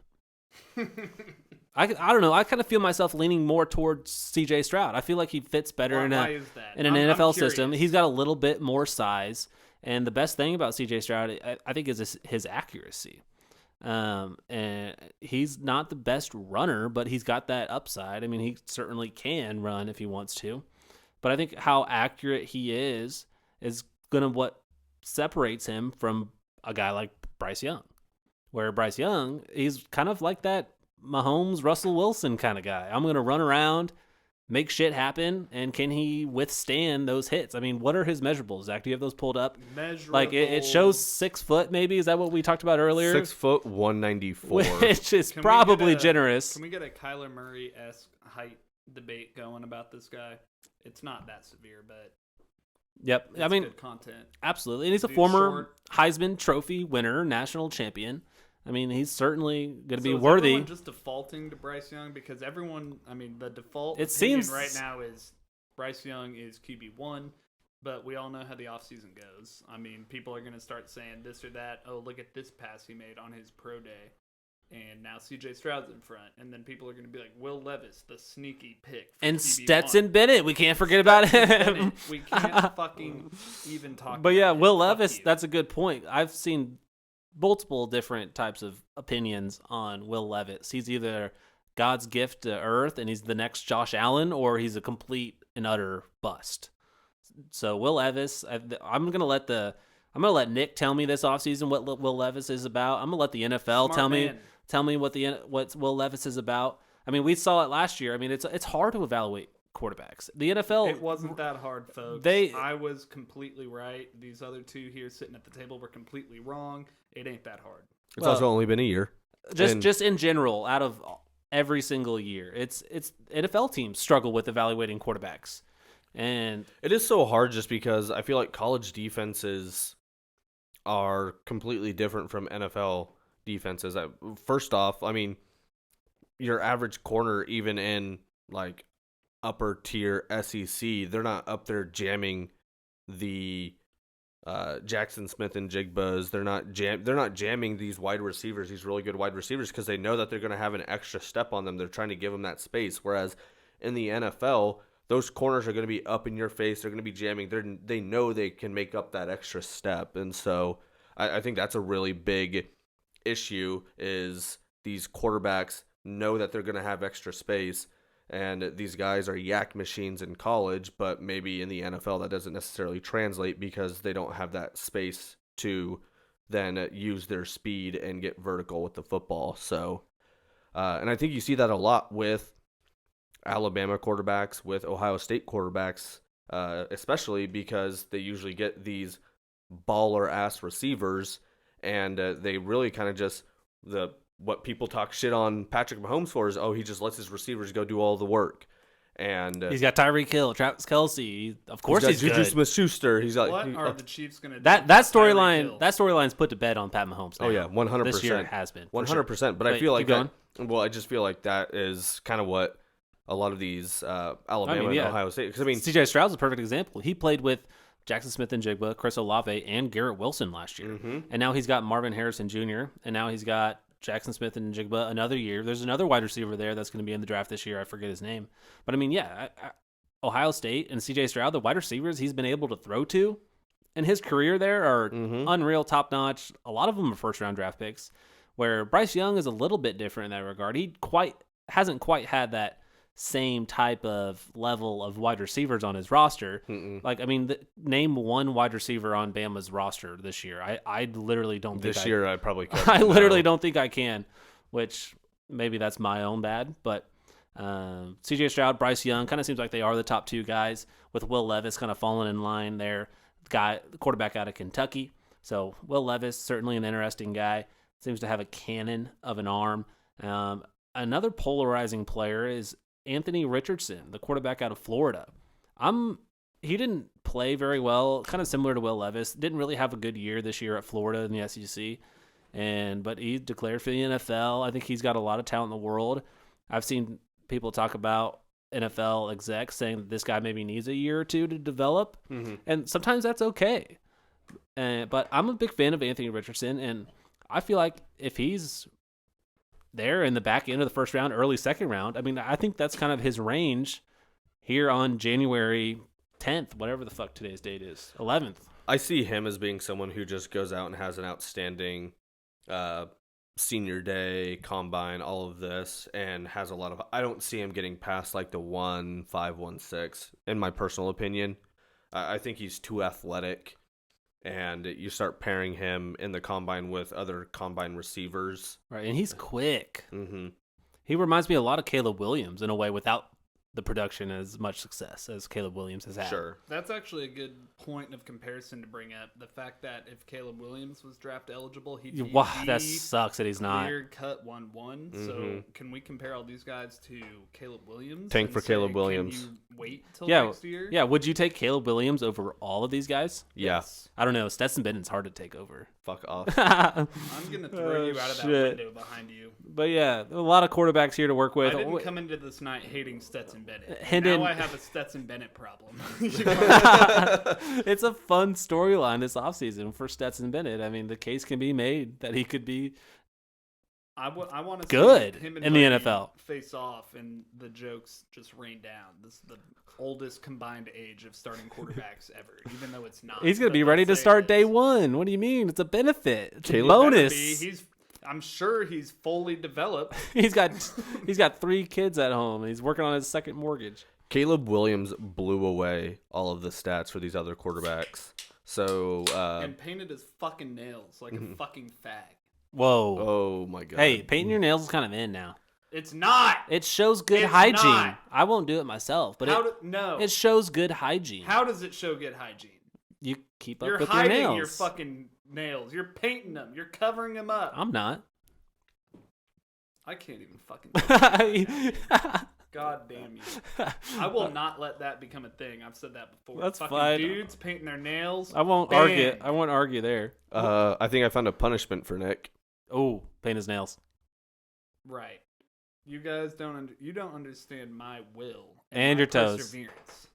I don't know. I kind of feel myself leaning more towards C.J. Stroud. I feel like he fits better in an NFL system. He's got a little bit more size. And the best thing about C.J. Stroud, I think, is his accuracy. And he's not the best runner, but he's got that upside. I mean, he certainly can run if he wants to. But I think how accurate he is going to what separates him from a guy like Bryce Young. Where Bryce Young, he's kind of like that Mahomes, Russell Wilson kind of guy. I'm going to run around, make shit happen, and can he withstand those hits? I mean, what are his measurables, Zach? Do you have those pulled up? Like, it shows 6 foot, maybe? Is that what we talked about earlier? 6 foot, 194. Which is probably generous. Can we get a Kyler Murray-esque height debate going about this guy? It's not that severe, but... Yep. I mean, good content. Absolutely. And he's a former Heisman Trophy winner, national champion. I mean, he's certainly going to be worthy. Is everyone just defaulting to Bryce Young? Because everyone, I mean, the default right now is Bryce Young is QB1, but we all know how the offseason goes. I mean, people are going to start saying this or that. Oh, look at this pass he made on his pro day. And now C.J. Stroud's in front. And then people are going to be like, Will Levis, the sneaky pick. And QB1. Stetson Bennett. We can't forget about him. We can't fucking even talk But yeah, about Will Levis, that's a good point. I've seen multiple different types of opinions on Will Levis. He's either God's gift to earth and he's the next Josh Allen, or he's a complete and utter bust. So Will Levis, I'm going to let Nick tell me this offseason what Will Levis is about. I'm going to let the NFL tell me what Will Levis is about. I mean, we saw it last year. I mean, it's hard to evaluate quarterbacks. The NFL... It wasn't that hard, folks. I was completely right. These other two here sitting at the table were completely wrong. It ain't that hard. It's also only been a year. Just in general, out of every single year, it's NFL teams struggle with evaluating quarterbacks. And it is so hard just because I feel like college defenses are completely different from NFL defenses. First off, I mean, your average corner, even in like upper tier SEC, they're not up there jamming the Jackson Smith and Jigbas. They're not jamming these wide receivers, these really good wide receivers, because they know that they're going to have an extra step on them. They're trying to give them that space. Whereas in the NFL, those corners are going to be up in your face. They're going to be jamming. They know they can make up that extra step. And so I think that's a really big issue, is these quarterbacks know that they're going to have extra space. And these guys are yak machines in college, but maybe in the NFL that doesn't necessarily translate because they don't have that space to then use their speed and get vertical with the football. So, and I think you see that a lot with Alabama quarterbacks, with Ohio State quarterbacks, especially because they usually get these baller-ass receivers, and they really kind of just what people talk shit on Patrick Mahomes for is, he just lets his receivers go do all the work. And he's got Tyreek Hill, Travis Kelce. Of course he's Juju good. Smith-Schuster. He's got, what are the Chiefs going to do? That storyline's put to bed on Pat Mahomes now. Oh yeah, 100%. This year it has been 100%. Sure. But I feel like I just feel like that is kind of what a lot of these Alabama and Ohio State. Because C.J. Stroud's a perfect example. He played with Jackson Smith-Njigba, Chris Olave, and Garrett Wilson last year. And now he's got Marvin Harrison Jr., and now he's got Jackson Smith-Njigba another year. There's another wide receiver there that's going to be in the draft this year. I forget his name. But, I mean, Ohio State and C.J. Stroud, the wide receivers he's been able to throw to in his career there are unreal, top-notch. A lot of them are first-round draft picks, where Bryce Young is a little bit different in that regard. He hasn't quite had that same type of level of wide receivers on his roster. Like, I mean, name one wide receiver on Bama's roster this year. I literally don't think this year I probably could. I literally don't think I can, which maybe that's my own bad. But C.J. Stroud, Bryce Young kind of seems like they are the top two guys, with Will Levis kind of falling in line there, the quarterback out of Kentucky. So Will Levis, certainly an interesting guy, seems to have a cannon of an arm. Another polarizing player is Anthony Richardson, the quarterback out of Florida. He didn't play very well, kind of similar to Will Levis. Didn't really have a good year this year at Florida in the SEC, but he declared for the NFL. I think he's got a lot of talent in the world. I've seen people talk about NFL execs saying that this guy maybe needs a year or two to develop, and sometimes that's okay. But I'm a big fan of Anthony Richardson, and I feel like if he's there in the back end of the first round, early second round, I mean, I think that's kind of his range here on January 10th, whatever the fuck today's date is, 11th. I see him as being someone who just goes out and has an outstanding senior day, combine, all of this, and has a lot of... I don't see him getting past like the 1.5, 1.6, in my personal opinion. I think he's too athletic. And you start pairing him in the combine with other combine receivers. Right, and he's quick. He reminds me a lot of Caleb Williams in a way, without the production as much success as Caleb Williams has had. Sure. That's actually a good point of comparison to bring up. The fact that if Caleb Williams was draft eligible, he'd be that sucks that he's not. Clear-cut 1-1. So can we compare all these guys to Caleb Williams? Tank for Caleb Williams. Can you wait till next year? Yeah, would you take Caleb Williams over all of these guys? Yes. I don't know. Stetson Bennett's hard to take over. Fuck off. I'm going to throw you out of that window behind you. But yeah, a lot of quarterbacks here to work with. I didn't come into this night hating Stetson Bennett. Hendon... Now I have a Stetson Bennett problem. It's a fun storyline this offseason for Stetson Bennett. I mean, the case can be made that he could be I want to good see him and in the Brady NFL face off and the jokes just rain down. This is the oldest combined age of starting quarterbacks ever, even though it's not. He's going to be ready to start day one. What do you mean? It's a benefit. It's a bonus. I'm sure he's fully developed. He's got 3 kids at home, and he's working on his second mortgage. Caleb Williams blew away all of the stats for these other quarterbacks. So and painted his fucking nails like a fucking fag. Whoa. Oh my god. Hey, painting your nails is kind of in now. It's not. It shows good hygiene. Not. I won't do it myself, but it shows good hygiene. How does it show good hygiene? You keep up You're with your nails. You're hiding your fucking nails. You're painting them. You're covering them up. I'm not. I can't even fucking God damn you. I will not let that become a thing. I've said that before. That's fucking fine. Dudes painting their nails. I won't argue. I won't argue there. I think I found a punishment for Nick. Oh, paint his nails. Right. You guys don't understand my will and my your toes. Perseverance.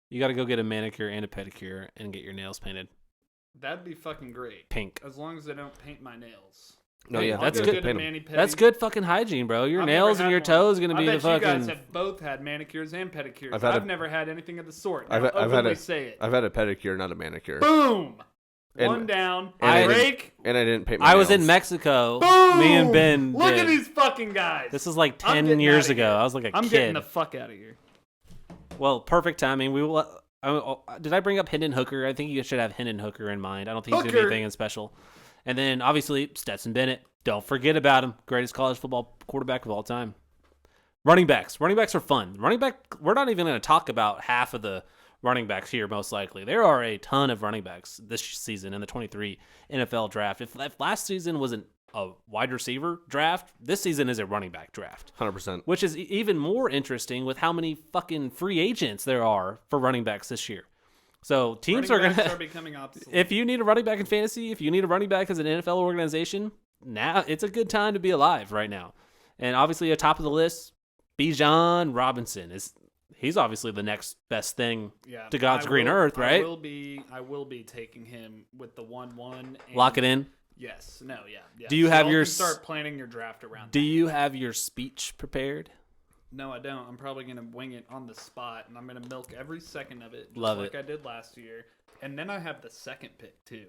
You got to go get a manicure and a pedicure and get your nails painted. That'd be fucking great. Pink. As long as I don't paint my nails. No, yeah, that's good. That's good fucking hygiene, bro. Your nails and your toes are gonna be the fucking. You guys have both had manicures and pedicures. I've never had anything of the sort. I've had a pedicure, not a manicure. Boom. One down. Break. And I didn't paint my nails. I was in Mexico. Boom. Me and Ben. Look at these fucking guys. This is like 10 years ago. I was like a kid. I'm getting the fuck out of here. Well, perfect timing. We will. Did I bring up Hendon Hooker? I think you should have Hendon Hooker in mind. I don't think he's going to be anything special. And then, obviously, Stetson Bennett. Don't forget about him. Greatest college football quarterback of all time. Running backs. Running backs are fun. We're not even going to talk about half of the running backs here, most likely. There are a ton of running backs this season in the 23 NFL draft. If last season wasn't a wide receiver draft, this season is a running back draft. 100%. Which is even more interesting with how many fucking free agents there are for running backs this year. So teams are going to becoming obsolete. If you need a running back in fantasy, if you need a running back as an NFL organization, now it's a good time to be alive right now. And obviously, atop of the list, Bijan Robinson he's obviously the next best thing Yeah, to God's green earth, right? I will be taking him with the 1-1. Lock it in. Yes. No. Yeah. Do you have y'all your can start planning your draft around? Do you have your speech prepared? No, I don't. I'm probably gonna wing it on the spot, and I'm gonna milk every second of it, just Love like it. I did last year. And then I have the second pick too.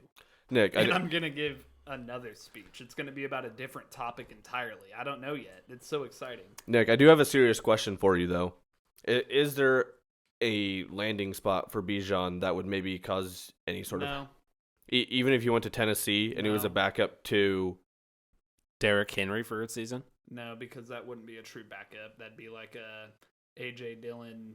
Nick, And I'm gonna give another speech. It's gonna be about a different topic entirely. I don't know yet. It's so exciting. Nick, I do have a serious question for you though. Is there a landing spot for Bijan that would maybe cause any sort of even if you went to Tennessee and he was a backup to Derrick Henry for its season? No, because that wouldn't be a true backup. That'd be like a AJ Dillon,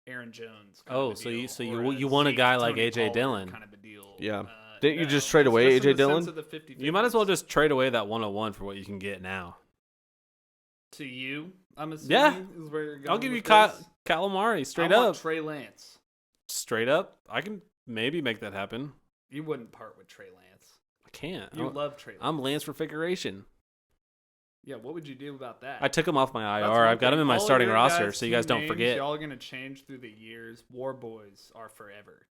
Aaron Jones. So you want a guy like AJ Dillon? Kind of a deal. Yeah. Didn't you just trade away AJ Dillon? You might as well just trade away that 101 for what you can get now. To you, I'm assuming. Yeah. Is where you're going. I'll give you this. Kyle Amari straight I up. want Trey Lance. Straight up, I can maybe make that happen. You wouldn't part with Trey Lance. I can't. You love Trey Lance. I'm Lance for figuration. Yeah, what would you do about that? I took him off my IR. I've got him in my starting roster, so you guys don't forget. Y'all are going to change through the years. War Boys are forever.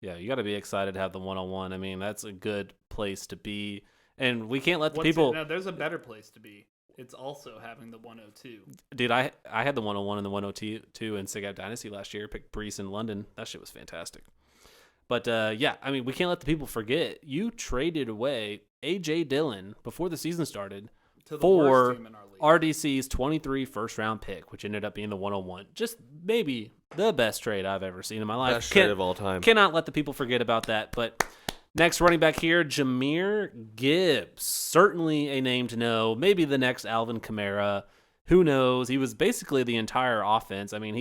Yeah, you got to be excited to have the 101. I mean, that's a good place to be. And we can't let the people... No, there's a better place to be. It's also having the 102. Dude, I had the 101 and the 102 in Sig Out Dynasty last year. Picked Brees in London. That shit was fantastic. But, yeah, I mean, we can't let the people forget. You traded away A.J. Dillon before the season started for RDC's 23 first-round pick, which ended up being the 101. Just maybe the best trade I've ever seen in my life. Best trade of all time. Cannot let the people forget about that. But next running back here, Jahmyr Gibbs. Certainly a name to know. Maybe the next Alvin Kamara. Who knows? He was basically the entire offense. I mean,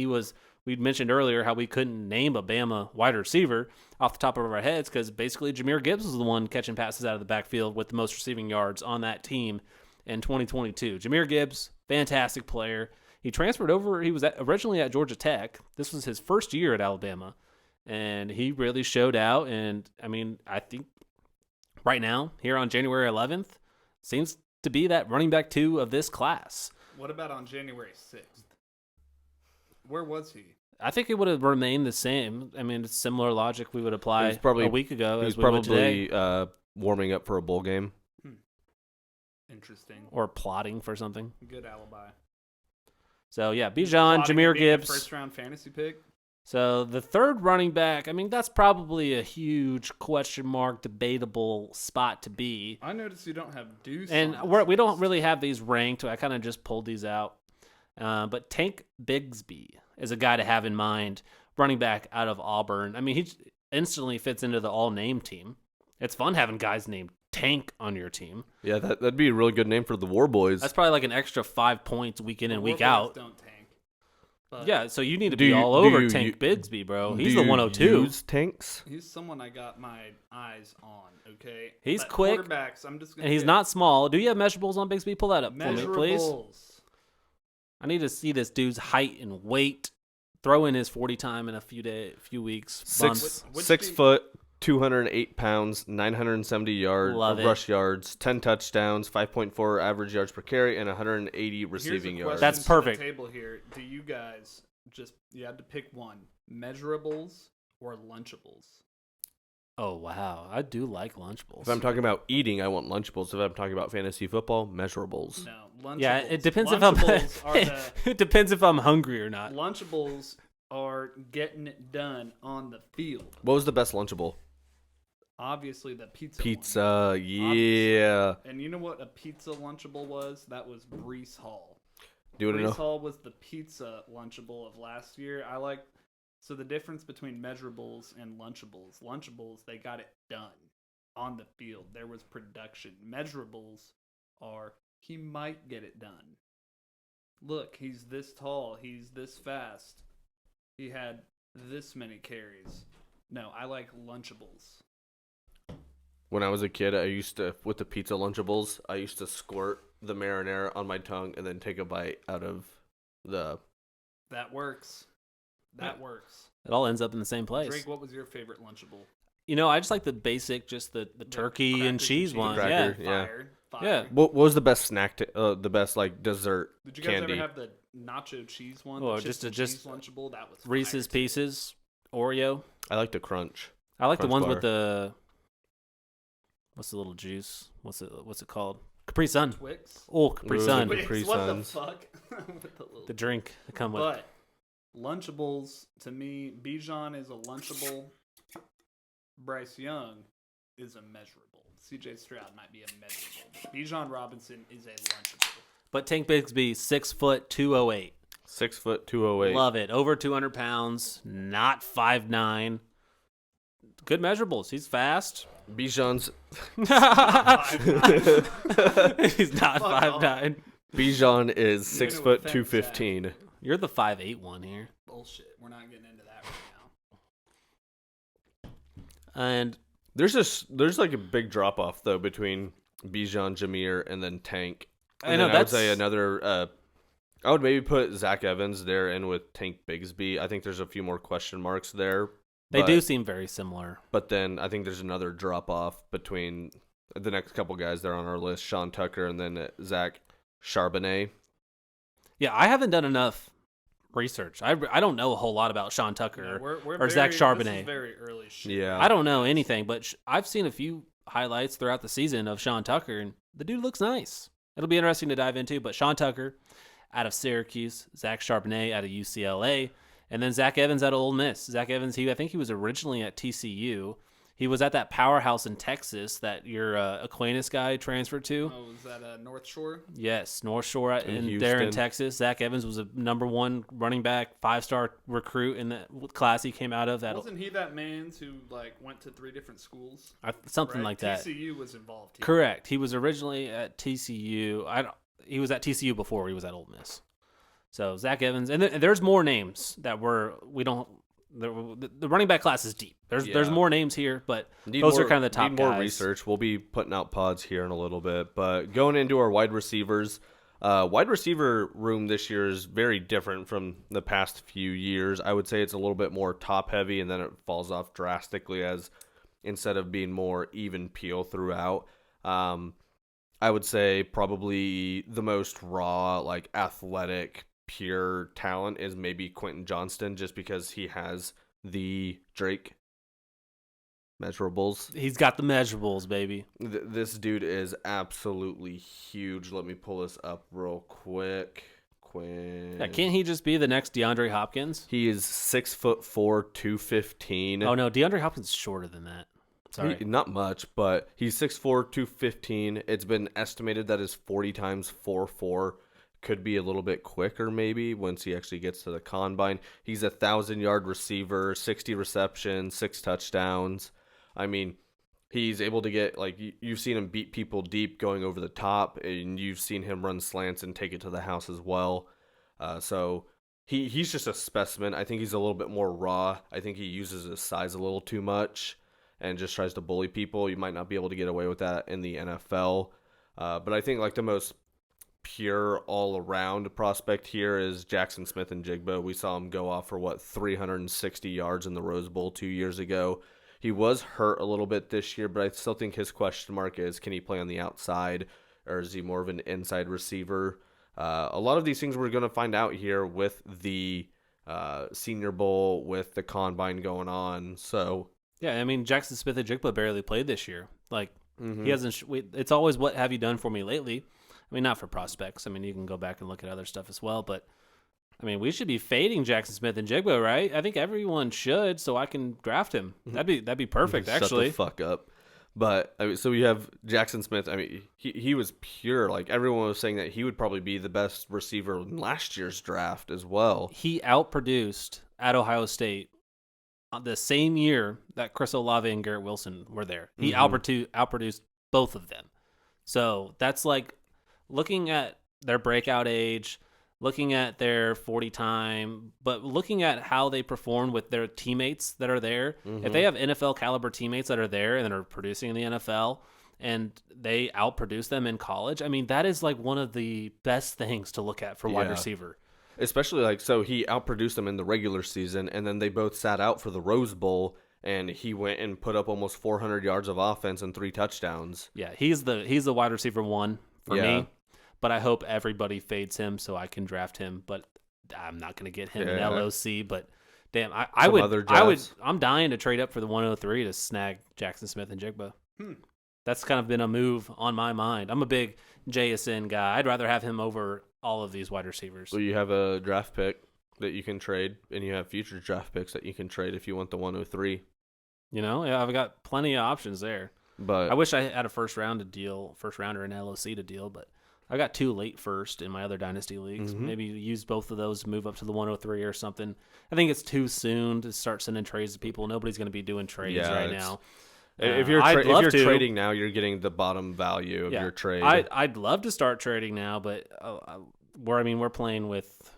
we'd mentioned earlier how we couldn't name a Bama wide receiver off the top of our heads because basically Jahmyr Gibbs was the one catching passes out of the backfield with the most receiving yards on that team in 2022. Jahmyr Gibbs, fantastic player. He transferred over. He was originally at Georgia Tech. This was his first year at Alabama, and he really showed out. And, I mean, I think right now, here on January 11th, seems to be that running back 2 of this class. What about on January 6th? Where was he? I think it would have remained the same. I mean, it's similar logic we would apply a week ago as we would today. He was probably warming up for a bowl game. Interesting. Or plotting for something. Good alibi. So, yeah, Bijan, Jahmyr Gibbs. First-round fantasy pick. So, the third running back, I mean, that's probably a huge question mark, debatable spot to be. I noticed you don't have Deuce. And we don't really have these ranked. I kind of just pulled these out. But Tank Bigsby is a guy to have in mind, running back out of Auburn. I mean, he instantly fits into the all-name team. It's fun having guys named Tank on your team. Yeah, that'd be a really good name for the War Boys. That's probably like an extra 5 points week in and week out. Don't tank. But yeah, so you need to be all over Tank Bigsby, bro. He's the 102. Use tanks? He's someone I got my eyes on, okay? He's quick. Quarterbacks, I'm just gonna and he's not small. Do you have measurables on Bigsby? Pull that up for me, please. I need to see this dude's height and weight. Throw in his 40 time in a few weeks, months. 6 foot, 208 pounds, 970 rush yards, 10 touchdowns, 5.4 average yards per carry, and 180 receiving yards. That's perfect. Table here. Do you guys you had to pick one: measurables or Lunchables? Oh wow, I do like Lunchables. If I'm talking about eating, I want Lunchables. If I'm talking about fantasy football, measurables. No, Lunchables. Yeah, it depends it depends if I'm hungry or not. Lunchables are getting it done on the field. What was the best Lunchable? Obviously, the pizza. Pizza, one. Yeah. And you know what a pizza Lunchable was? That was Brees Hall. Do you want to know? Brees Hall was the pizza Lunchable of last year. So the difference between measurables and Lunchables, they got it done on the field. There was production. Measurables are he might get it done. Look, he's this tall. He's this fast. He had this many carries. No, I like Lunchables. When I was a kid, with the pizza Lunchables, I used to squirt the marinara on my tongue and then take a bite out of the... That works. That works. It all ends up in the same place. Drake, what was your favorite Lunchable? You know, I just like the basic, just the turkey and cheese one. Cracker, Yeah. fire. Yeah. What was the best snack? The best like dessert Did you guys candy? ever have the nacho cheese one? Oh, The just chips a- and just cheese Lunchable. That was Reese's fire, too. Pieces, Oreo. I like the crunch. I like the Crunch ones bar. with the what's the little juice? What's it called? Capri Sun. Twix. Oh, Capri Ooh, Sun. Twix. Capri what the Suns. fuck? With the little- The drink that come with. But Lunchables, to me, Bijan is a Lunchable. Bryce Young is a measurable. CJ Stroud might be a measurable. Bijan Robinson is a Lunchable. But Tank Bigsby, 6'2", 208. 6'2", 208. Love it. Over 200 pounds. Not 5'9". Good measurables. He's fast. Bijan's He's not Fuck 5'9". Bijan is You're 6 gonna foot offend 215. You're the 5'8" one here. Bullshit. We're not getting into that right now. And There's like a big drop off though between Bijan, Jameer, and then Tank. And I know then I would that's say another. I would maybe put Zach Evans there in with Tank Bigsby. I think there's a few more question marks there. they but- do seem very similar. But then I think there's another drop off between the next couple guys there on our list: Sean Tucker and then Zach Charbonnet. Yeah, I haven't done enough research. I don't know a whole lot about Sean Tucker Yeah, we're or Zach This Charbonnet. is very early shit. Yeah, I don't know anything, but I've seen a few highlights throughout the season of Sean Tucker, and the dude looks nice. It'll be interesting to dive into, but Sean Tucker out of Syracuse, Zach Charbonnet out of UCLA, and then Zach Evans out of Ole Miss. Zach Evans, I think he was originally at TCU. He was at that powerhouse in Texas that your Aquinas guy transferred to. Oh, is that North Shore? Yes, North Shore In there in Houston. Texas. Zach Evans was a #1 running back, 5-star recruit in the class he came out of. Wasn't he that man who went to 3 different schools? Something Right? like that. TCU was involved. Here. Correct. He was originally at TCU. He was at TCU before he was at Ole Miss. So Zach Evans, and there's more names that we don't. The running back class is deep. There's Yeah. more names here, but Need those more- are kind of the top need more guys. research. We'll be putting out pods here in a little bit, but going into our wide receivers, wide receiver room this year is very different from the past few years. I would say it's a little bit more top heavy, and then it falls off drastically as instead of being more even peel throughout. I would say probably the most raw, like athletic, pure talent is maybe Quentin Johnston, just because he has the Drake measurables. He's got the measurables, baby. This dude is absolutely huge. Let me pull this up real quick. Yeah, can't he just be the next DeAndre Hopkins? He is 6'4", 215. Oh no, DeAndre Hopkins is shorter than that. Sorry. Not much, but he's 6'4", 215. It's been estimated that his 40 times 4.4 could be a little bit quicker maybe once he actually gets to the combine. He's a 1,000-yard receiver, 60 receptions, 6 touchdowns. I mean, he's able to get, you've seen him beat people deep going over the top, and you've seen him run slants and take it to the house as well. So he's just a specimen. I think he's a little bit more raw. I think he uses his size a little too much and just tries to bully people. You might not be able to get away with that in the NFL. But I think the most pure all-around prospect here is Jackson Smith and Jigba. We saw him go off for 360 yards in the Rose Bowl 2 years ago. He was hurt a little bit this year, but I still think his question mark is, can he play on the outside, or is he more of an inside receiver? A lot of these things we're going to find out here with the Senior Bowl, with the Combine going on. So Yeah, I mean Jackson Smith and Jigba barely played this year. He hasn't. It's always what have you done for me lately? I mean, not for prospects. I mean, you can go back and look at other stuff as well, but I mean, we should be fading Jackson Smith and Jigba, right? I think everyone should, so I can draft him. That'd be perfect, actually. Shut the fuck up. But so we have Jackson Smith. I mean, he was pure. Everyone was saying that he would probably be the best receiver in last year's draft as well. He outproduced at Ohio State the same year that Chris Olave and Garrett Wilson were there. He outproduced both of them. So that's looking at their breakout age, looking at their 40 time, but looking at how they perform with their teammates that are there. If they have NFL caliber teammates that are there and that are producing in the NFL and they outproduce them in college, I mean, that is one of the best things to look at for wide receiver. Especially so he outproduced them in the regular season, and then they both sat out for the Rose Bowl, and he went and put up almost 400 yards of offense and 3 touchdowns. Yeah, he's the wide receiver 1 for me, but I hope everybody fades him so I can draft him, but I'm not going to get him in LOC, but damn, I'm dying to trade up for the 103 to snag Jackson Smith and Jigba. That's kind of been a move on my mind. I'm a big JSN guy. I'd rather have him over all of these wide receivers. So you have a draft pick that you can trade, and you have future draft picks that you can trade if you want the 103. I've got plenty of options there. But I wish I had a first rounder in LOC to deal, but I got 2 late first in my other dynasty leagues. Maybe use both of those to move up to the 103 or something. I think it's too soon to start sending trades to people. Nobody's going to be doing trades right now. If you're trading now, you're getting the bottom value of your trade. I'd love to start trading now, but we're playing with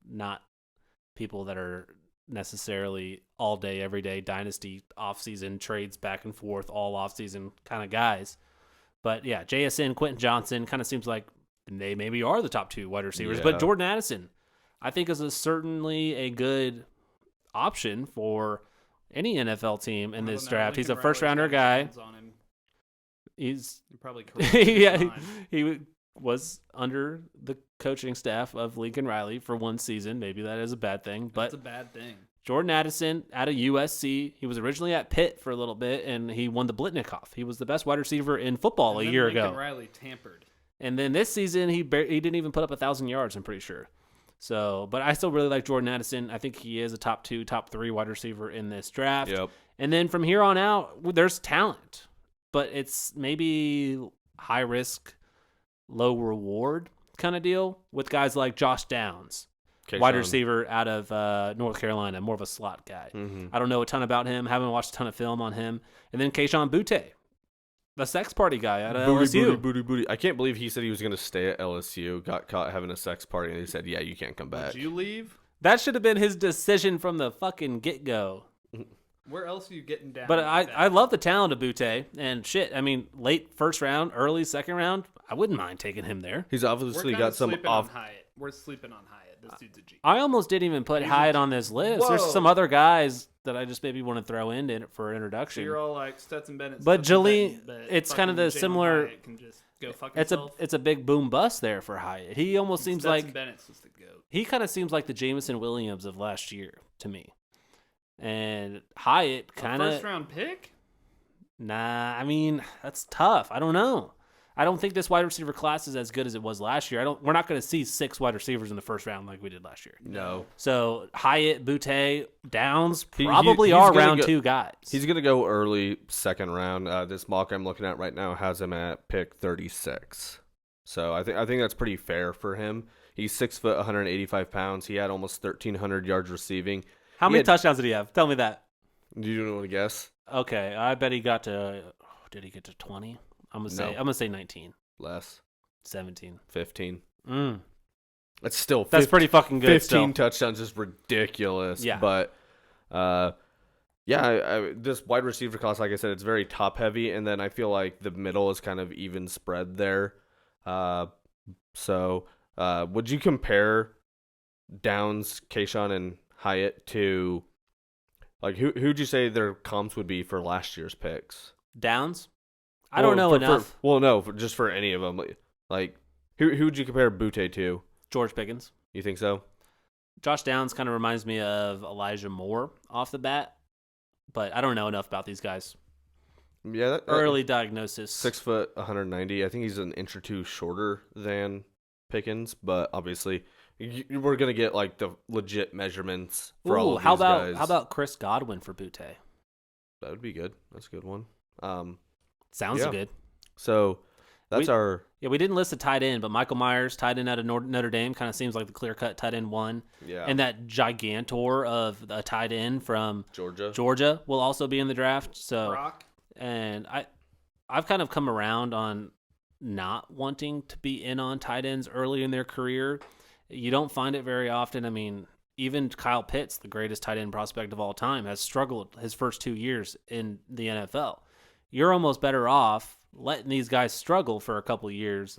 not people that are necessarily all day, every day dynasty offseason trades back and forth, all offseason kind of guys. But yeah, JSN, Quentin Johnson kind of seems like they maybe are the top 2 wide receivers. Yeah. But Jordan Addison, I think, is certainly a good option for any NFL team in this draft. He's a first-rounder guy. You're probably correct. He was under the coaching staff of Lincoln Riley for 1 season. Maybe that is a bad thing. But that's a bad thing. Jordan Addison out of USC. He was originally at Pitt for a little bit, and he won the Blitnikoff. He was the best wide receiver in football a year ago. Lincoln Riley tampered. And then this season, he didn't even put up 1,000 yards, I'm pretty sure. So, but I still really like Jordan Addison. I think he is a top 2, top 3 wide receiver in this draft. Yep. And then from here on out, there's talent, but it's maybe high risk, low reward kind of deal with guys like Josh Downs, wide receiver out of North Carolina, more of a slot guy. I don't know a ton about him. Haven't watched a ton of film on him. And then Kayshon Boutte, the sex party guy out of LSU. Booty. I can't believe he said he was going to stay at LSU, got caught having a sex party, and he said, yeah, you can't come back. Did you leave? That should have been his decision from the fucking get-go. Where else are you getting down? But I love the talent of Boutte, and shit, I mean, late first round, early second round, I wouldn't mind taking him there. He's obviously got some off. We're sleeping on Hyatt. This dude's a G. I almost didn't even put Hyatt on this list. Whoa. There's some other guys that I just maybe want to throw in for introduction. So you're all like Stetson Bennett. But Jaleel, it's kind of the similar. Can just go fuck it's a big boom bust there for Hyatt. He almost seems Stetson like Bennett's just the goat. He kind of seems like the Jameson Williams of last year to me. And Hyatt kind of first round pick. Nah, I mean that's tough. I don't know. I don't think this wide receiver class is as good as it was last year. We're not going to see 6 wide receivers in the first round like we did last year. No. So Hyatt, Boutte, Downs probably are round 2 guys. He's going to go early second round. This mock I'm looking at right now has him at pick 36. So I think that's pretty fair for him. He's 6 foot, 185 pounds. He had almost 1,300 yards receiving. How many touchdowns did he have? Tell me that. Do you want to guess? Okay, I bet he got to. Did he get to 20? I'm gonna say 19. Less. 17. 15. That's still. That's pretty fucking good. 15 touchdowns is ridiculous. Yeah. But, this wide receiver class, like I said, it's very top heavy, and then I feel like the middle is kind of even spread there. So, would you compare Downs, Kayshon, and Hyatt to, like, who'd you say their comps would be for last year's picks? Downs? I don't know enough. Just for any of them. Like, who would you compare Boutte to? George Pickens. You think so? Josh Downs kind of reminds me of Elijah Moore off the bat, but I don't know enough about these guys. Yeah, early diagnosis. 6 foot, 190. I think he's an inch or two shorter than Pickens, but obviously we're gonna get like the legit measurements for all of these guys. How about Chris Godwin for Boutte? That would be good. That's a good one. Sounds good. So that's we didn't list a tight end, but Michael Myers, tight end out of Notre Dame, kind of seems like the clear-cut tight end one. Yeah. And that gigantor of a tight end from Georgia will also be in the draft. So, Brock. And I've kind of come around on not wanting to be in on tight ends early in their career. You don't find it very often. I mean, even Kyle Pitts, the greatest tight end prospect of all time, has struggled his first 2 years in the NFL. You're almost better off letting these guys struggle for a couple of years,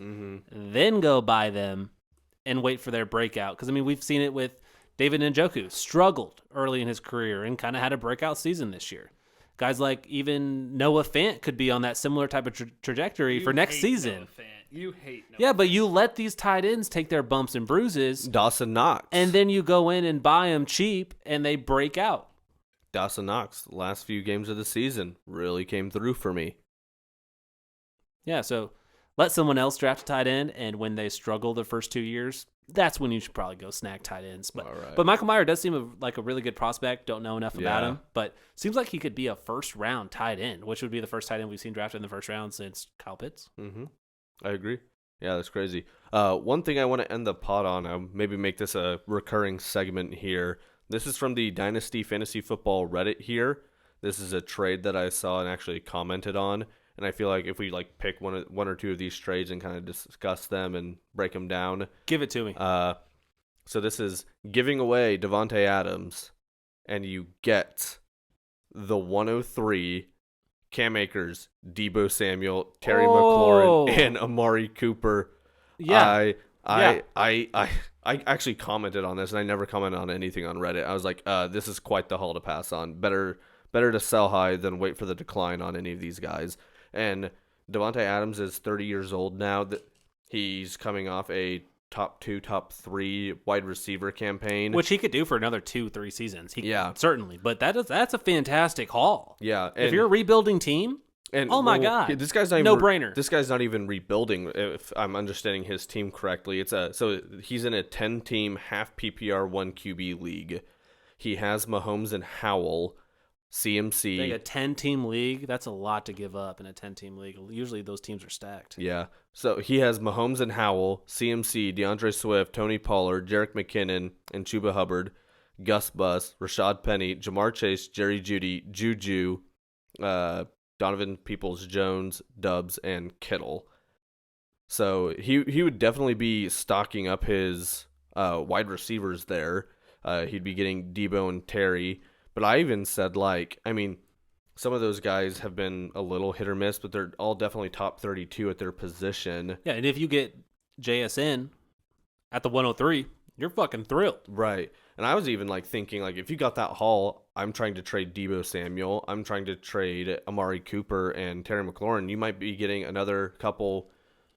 then go buy them and wait for their breakout. Because, I mean, we've seen it with David Njoku, struggled early in his career and kind of had a breakout season this year. Guys like even Noah Fant could be on that similar type of trajectory for next season. Noah Fant. You hate Noah Yeah, but Fant. you let these tight ends take their bumps and bruises, Dawson Knox. and then you go in and buy them cheap, and they break out. Dawson Knox, last few games of the season, really came through for me. Yeah, so let someone else draft a tight end, and when they struggle the first 2 years, that's when you should probably go snag tight ends. But All right. but Michael Mayer does seem like a really good prospect. Don't know enough about Yeah. him, but seems like he could be a first-round tight end, which would be the first tight end we've seen drafted in the first round since Kyle Pitts. Mm-hmm. I agree. Yeah, that's crazy. One thing I want to end the pod on, maybe make this a recurring segment here. This is from the Dynasty Fantasy Football Reddit here. This is a trade that I saw and actually commented on. And I feel like if we pick one or two of these trades and kind of discuss them and break them down. Give it to me. So this is giving away Devontae Adams, and you get the 103 Cam Akers, Deebo Samuel, Terry McLaurin, and Amari Cooper. Yeah. I actually commented on this, and I never commented on anything on Reddit. I was like, this is quite the haul to pass on. Better to sell high than wait for the decline on any of these guys. And Devontae Adams is 30 years old now. He's coming off a top 2, top 3 wide receiver campaign, Which he could do for another 2-3 seasons. Yeah. Certainly. But that's a fantastic haul. Yeah, If you're a rebuilding team, oh my God. This guy's not even, No-brainer. This guy's not even rebuilding. If I'm understanding his team correctly, so he's in a 10-team half PPR 1 QB league. He has Mahomes and Howell, CMC. Like a 10-team league, that's a lot to give up in a 10-team league. Usually those teams are stacked. Yeah. So he has Mahomes and Howell, CMC, DeAndre Swift, Tony Pollard, Jerick McKinnon, and Chuba Hubbard, Gus Bus, Rashad Penny, Jamar Chase, Jerry Jeudy, Juju, Donovan Peoples-Jones, Dubs, and Kittle. So he would definitely be stocking up his wide receivers there. He'd be getting Deebo and Terry. But I even said, some of those guys have been a little hit or miss, but they're all definitely top 32 at their position. Yeah, and if you get JSN at the 103, you're fucking thrilled. Right. And I was even thinking, if you got that haul, I'm trying to trade Deebo Samuel. I'm trying to trade Amari Cooper and Terry McLaurin. You might be getting another couple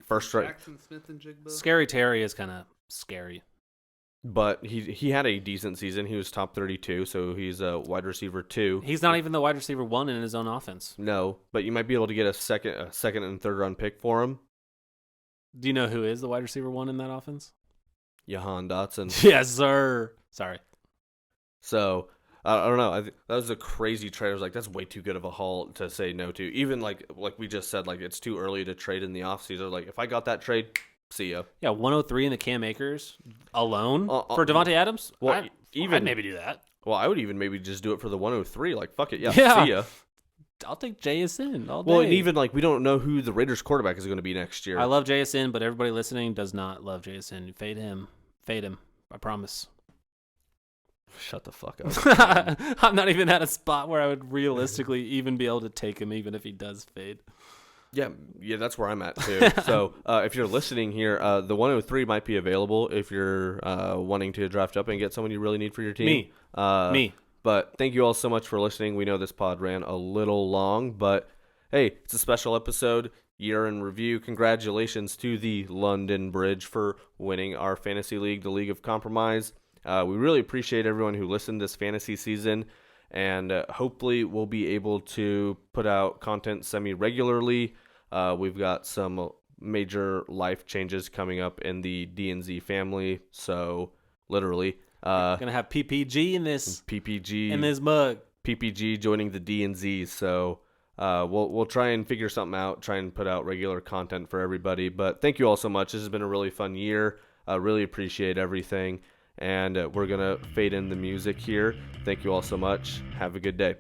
first round. Jackson Smith and Jigba. Scary Terry is kind of scary. But he had a decent season. He was top 32, so he's a wide receiver 2. He's not even the wide receiver 1 in his own offense. No, but you might be able to get a second and third round pick for him. Do you know who is the wide receiver 1 in that offense? Jahan Dotson. Yes, sir. Sorry. So I don't know. That was a crazy trade. I was like, that's way too good of a haul to say no to. Even like we just said, it's too early to trade in the offseason. I was like, if I got that trade, see ya. Yeah, 103 in the Cam Akers alone for Devontae Adams. Well, I'd maybe do that. Well, I would even maybe just do it for the 103. Fuck it, yeah. See ya. I'll take JSN all day. Well, and even we don't know who the Raiders quarterback is going to be next year. I love JSN, but everybody listening does not love JSN. Fade him. I promise. Shut the fuck up. I'm not even at a spot where I would realistically even be able to take him, even if he does fade. Yeah, that's where I'm at too. So if you're listening here, the 103 might be available if you're wanting to draft up and get someone you really need for your team. Me. But thank you all so much for listening. We know this pod ran a little long, but hey, it's a special episode, year in review. Congratulations to the London Bridge for winning our fantasy league, the League of Compromise. We really appreciate everyone who listened this fantasy season, and hopefully we'll be able to put out content semi-regularly. We've got some major life changes coming up in the DNZ family, so literally. Gonna have PPG in this mug. PPG joining the DNZ, so we'll try and figure something out, try and put out regular content for everybody. But thank you all so much. This has been a really fun year. Really appreciate everything. And we're going to fade in the music here. Thank you all so much. Have a good day.